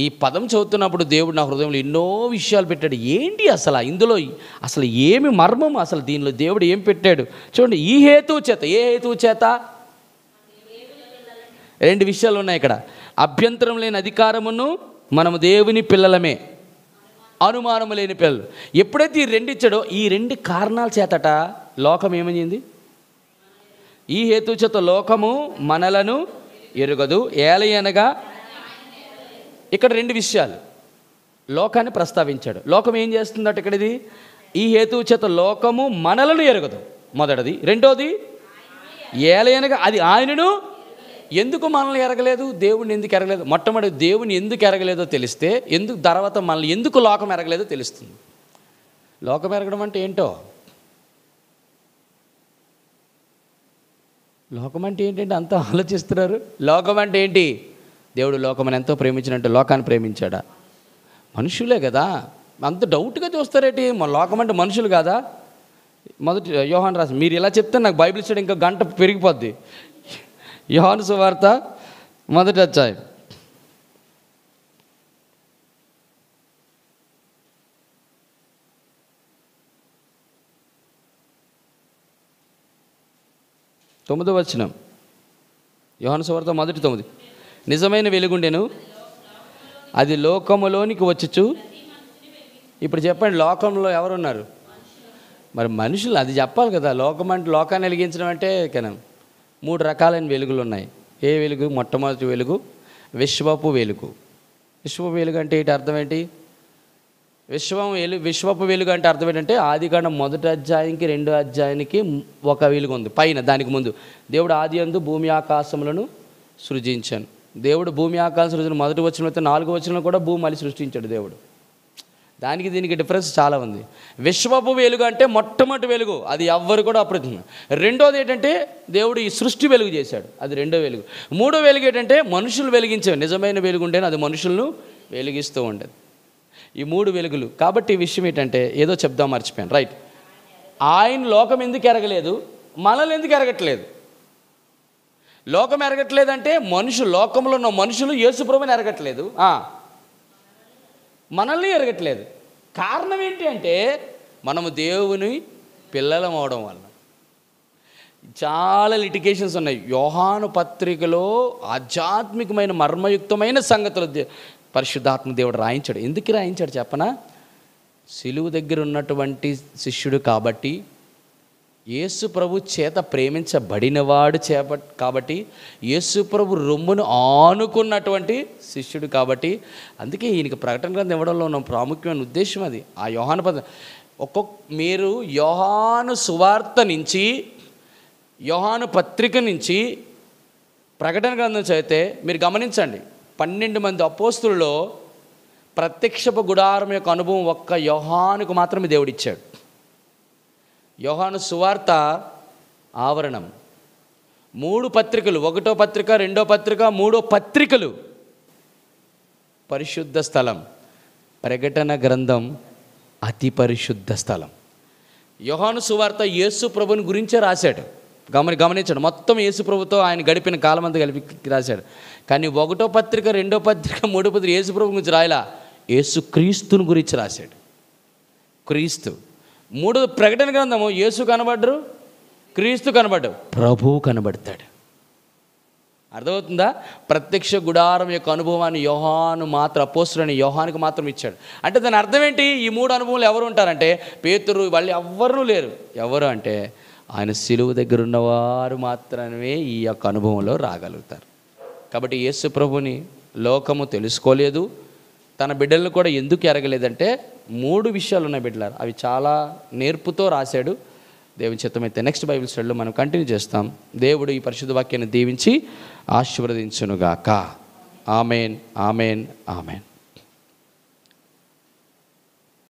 ఈ పదం చదువుతున్నప్పుడు దేవుడు నా హృదయంలో ఎన్నో విషయాలు పెట్టాడు. ఏంటి అసలు ఇందులో అసలు ఏమి మర్మం, అసలు దీనిలో దేవుడు ఏం పెట్టాడు చూడండి. ఈ హేతువు చేత, ఏ హేతువు చేత? 2 విషయాలు ఉన్నాయి ఇక్కడ. అభ్యంతరం లేని అధికారమును, మనము దేవుని పిల్లలమే, అనుమానము లేని పిల్లలు. ఎప్పుడైతే ఈ 2 ఇచ్చాడో, ఈ 2 కారణాల చేతట లోకం ఏమైంది? ఈ హేతు చేత లోకము మనలను ఎరుగదు, ఏలయనగా. ఇక్కడ 2 విషయాలు లోకాన్ని ప్రస్తావించాడు. లోకం ఏం చేస్తుందట ఇక్కడ? ఇది ఈ హేతువు చేత లోకము మనలను ఎరుగదు, మొదటిది. రెండోది ఏలయనగా అది ఆయనను ఎందుకు మనల్ని ఎరగలేదు, దేవుని ఎందుకు ఎరగలేదు? మొట్టమొదటి దేవుని ఎందుకు ఎరగలేదో తెలిస్తే ఎందుకు తర్వాత మనల్ని ఎందుకు లోకం ఎరగలేదో తెలుస్తుంది. లోకం ఎరగడం అంటే ఏంటో, లోకం అంటే ఏంటంటే అంతా ఆలోచిస్తున్నారు. లోకం అంటే ఏంటి? దేవుడు లోకమని ఎంతో ప్రేమించినట్టు లోకాన్ని ప్రేమించాడా? మనుషులే కదా, అంత డౌట్గా చూస్తారేంటి? మన లోకం అంటే మనుషులు కాదా? మొదటి యోహాను రాసి, మీరు ఇలా చెప్తే నాకు బైబిల్ స్టడీ ఇంకా గంట పెరిగిపోద్ది. యోహాను సువార్త 1వ అధ్యాయం 9వ వచనం. యోహాను సువార్త 1:9. నిజమైన వెలుగుండెను, అది లోకములోనికి వచ్చుచు. ఇప్పుడు చెప్పండి, లోకంలో ఎవరున్నారు? మరి మనుషులు. అది చెప్పాలి కదా. లోకం అంటే, లోకాన్ని వెలిగించడం అంటే కనం 3 రకాలైన వెలుగులు ఉన్నాయి. ఏ వెలుగు? మొట్టమొదటి వెలుగు విశ్వపు వెలుగు. విశ్వపు వెలుగు అంటే ఏంటి? అర్థం ఏంటి? విశ్వపు వెలుగు అంటే అర్థం ఏంటంటే, ఆదికాండం 1వ అధ్యాయానికి 2వ అధ్యాయానికి ఒక వెలుగు ఉంది పైన. దానికి ముందు దేవుడు ఆది యందు భూమి ఆకాశములను సృజించాను. దేవుడు భూమి ఆకాశం సృజన 1వ వచనం అయితే 4వ వచనంలో కూడా భూమి మళ్ళీ సృష్టించాడు దేవుడు. దానికి దీనికి డిఫరెన్స్ చాలా ఉంది. విశ్వపు వెలుగు అంటే మొట్టమొదటి వెలుగు, అది ఎవ్వరు కూడా అప్పుడు. రెండోది ఏంటంటే దేవుడు ఈ సృష్టి వెలుగు చేశాడు, అది రెండో వెలుగు. మూడో వెలుగు ఏంటంటే మనుషులు వెలిగించే నిజమైన వెలుగు ఉంటేనే అది మనుషులను వెలిగిస్తూ ఉండేది. ఈ 3 వెలుగులు. కాబట్టి ఈ విషయం ఏంటంటే, ఏదో చెప్దాం మర్చిపోయాను. రైట్, ఆయన లోకం ఎందుకు ఎరగలేదు, మనల్ని ఎందుకు ఎరగట్లేదు? లోకం ఎరగట్లేదంటే లోకంలో ఉన్న మనుషులు యేసు ప్రభువుని ఎరగట్లేదు, మనల్ని ఎరగట్లేదు. కారణం ఏంటి అంటే, మనము దేవుని పిల్లలం అవడం వల్ల. చాలా లిటిగేషన్స్ ఉన్నాయి. యోహాను పత్రికలో ఆధ్యాత్మికమైన మర్మయుక్తమైన సంగతులు పరిశుద్ధాత్మ దేవుడు రాయించాడు. ఎందుకు రాయించాడు చెప్పనా? సిలువ దగ్గర ఉన్నటువంటి శిష్యుడు కాబట్టి, యేసు ప్రభు చేత ప్రేమించబడినవాడు కాబట్టి, యేసు ప్రభు రొమ్మును ఆనుకున్నటువంటి శిష్యుడు కాబట్టి, అందుకే ఈయనకి ప్రకటన గ్రంథం ఇవ్వడంలో ఉన్న ప్రాముఖ్యమైన ఉద్దేశం అది. ఆ యోహాను మీరు యోహాను సువార్త నుంచి, యోహాను పత్రిక నుంచి ప్రకటన గ్రంథం చదివితే మీరు గమనించండి, 12 మంది అపోస్తులలో ప్రత్యక్షపు గుడారం యొక్క అనుభవం ఒక్క యోహానుకు మాత్రమే దేవుడిచ్చాడు. యోహాను సువార్త ఆవరణం. 3 పత్రికలు, 1వ పత్రిక, 2వ పత్రిక, 3వ పత్రికలు పరిశుద్ధ స్థలం. ప్రకటన గ్రంథం అతి పరిశుద్ధ స్థలం. యోహాను సువార్త యేసు ప్రభుని గురించే రాశాడు. గమనించాడు, మొత్తం యేసు ప్రభుతో ఆయన గడిపిన కాలం అంతా కలిపి రాశాడు. కానీ 1వ పత్రిక, 2వ పత్రిక, 3వ పత్రిక యేసు ప్రభు గురించి రాయలా, యేసు క్రీస్తుని గురించి రాశాడు. క్రీస్తు. 3వ ప్రకటన గ్రంథము యేసు కనబడ్డరు, క్రీస్తు కనబడ్డాడు, ప్రభువు కనబడతాడు. అర్థమవుతుందా? ప్రత్యక్ష గుడారం యొక్క అనుభవాన్ని యోహాను మాత్రం, అపోస్తులని యోహానుకు మాత్రం ఇచ్చాడు. అంటే దాని అర్థం ఏంటి? ఈ 3 అనుభవాలు ఎవరు ఉంటారంటే, పేతురు వాళ్ళు ఎవ్వరూ లేరు. ఎవరు అంటే ఆయన సిలువ దగ్గర ఉన్నవారు మాత్రమే ఈ యొక్క అనుభవంలో రాగలుగుతారు. కాబట్టి యేసు ప్రభుని లోకము తెలుసుకోలేదు, తన బిడ్డలను కూడా ఎందుకు ఎరగలేదంటే 3 విషయాలు ఉన్నాయి బిడ్డలారా. అవి చాలా నేర్పుతో రాశాడు. దేవుని చిత్తమైతే నెక్స్ట్ బైబిల్ స్టడీలో మనం కంటిన్యూ చేస్తాం. దేవుడు ఈ పరిశుద్ధ వాక్యాన్ని దీవించి ఆశీర్వదించునుగాక. Amen, amen, amen.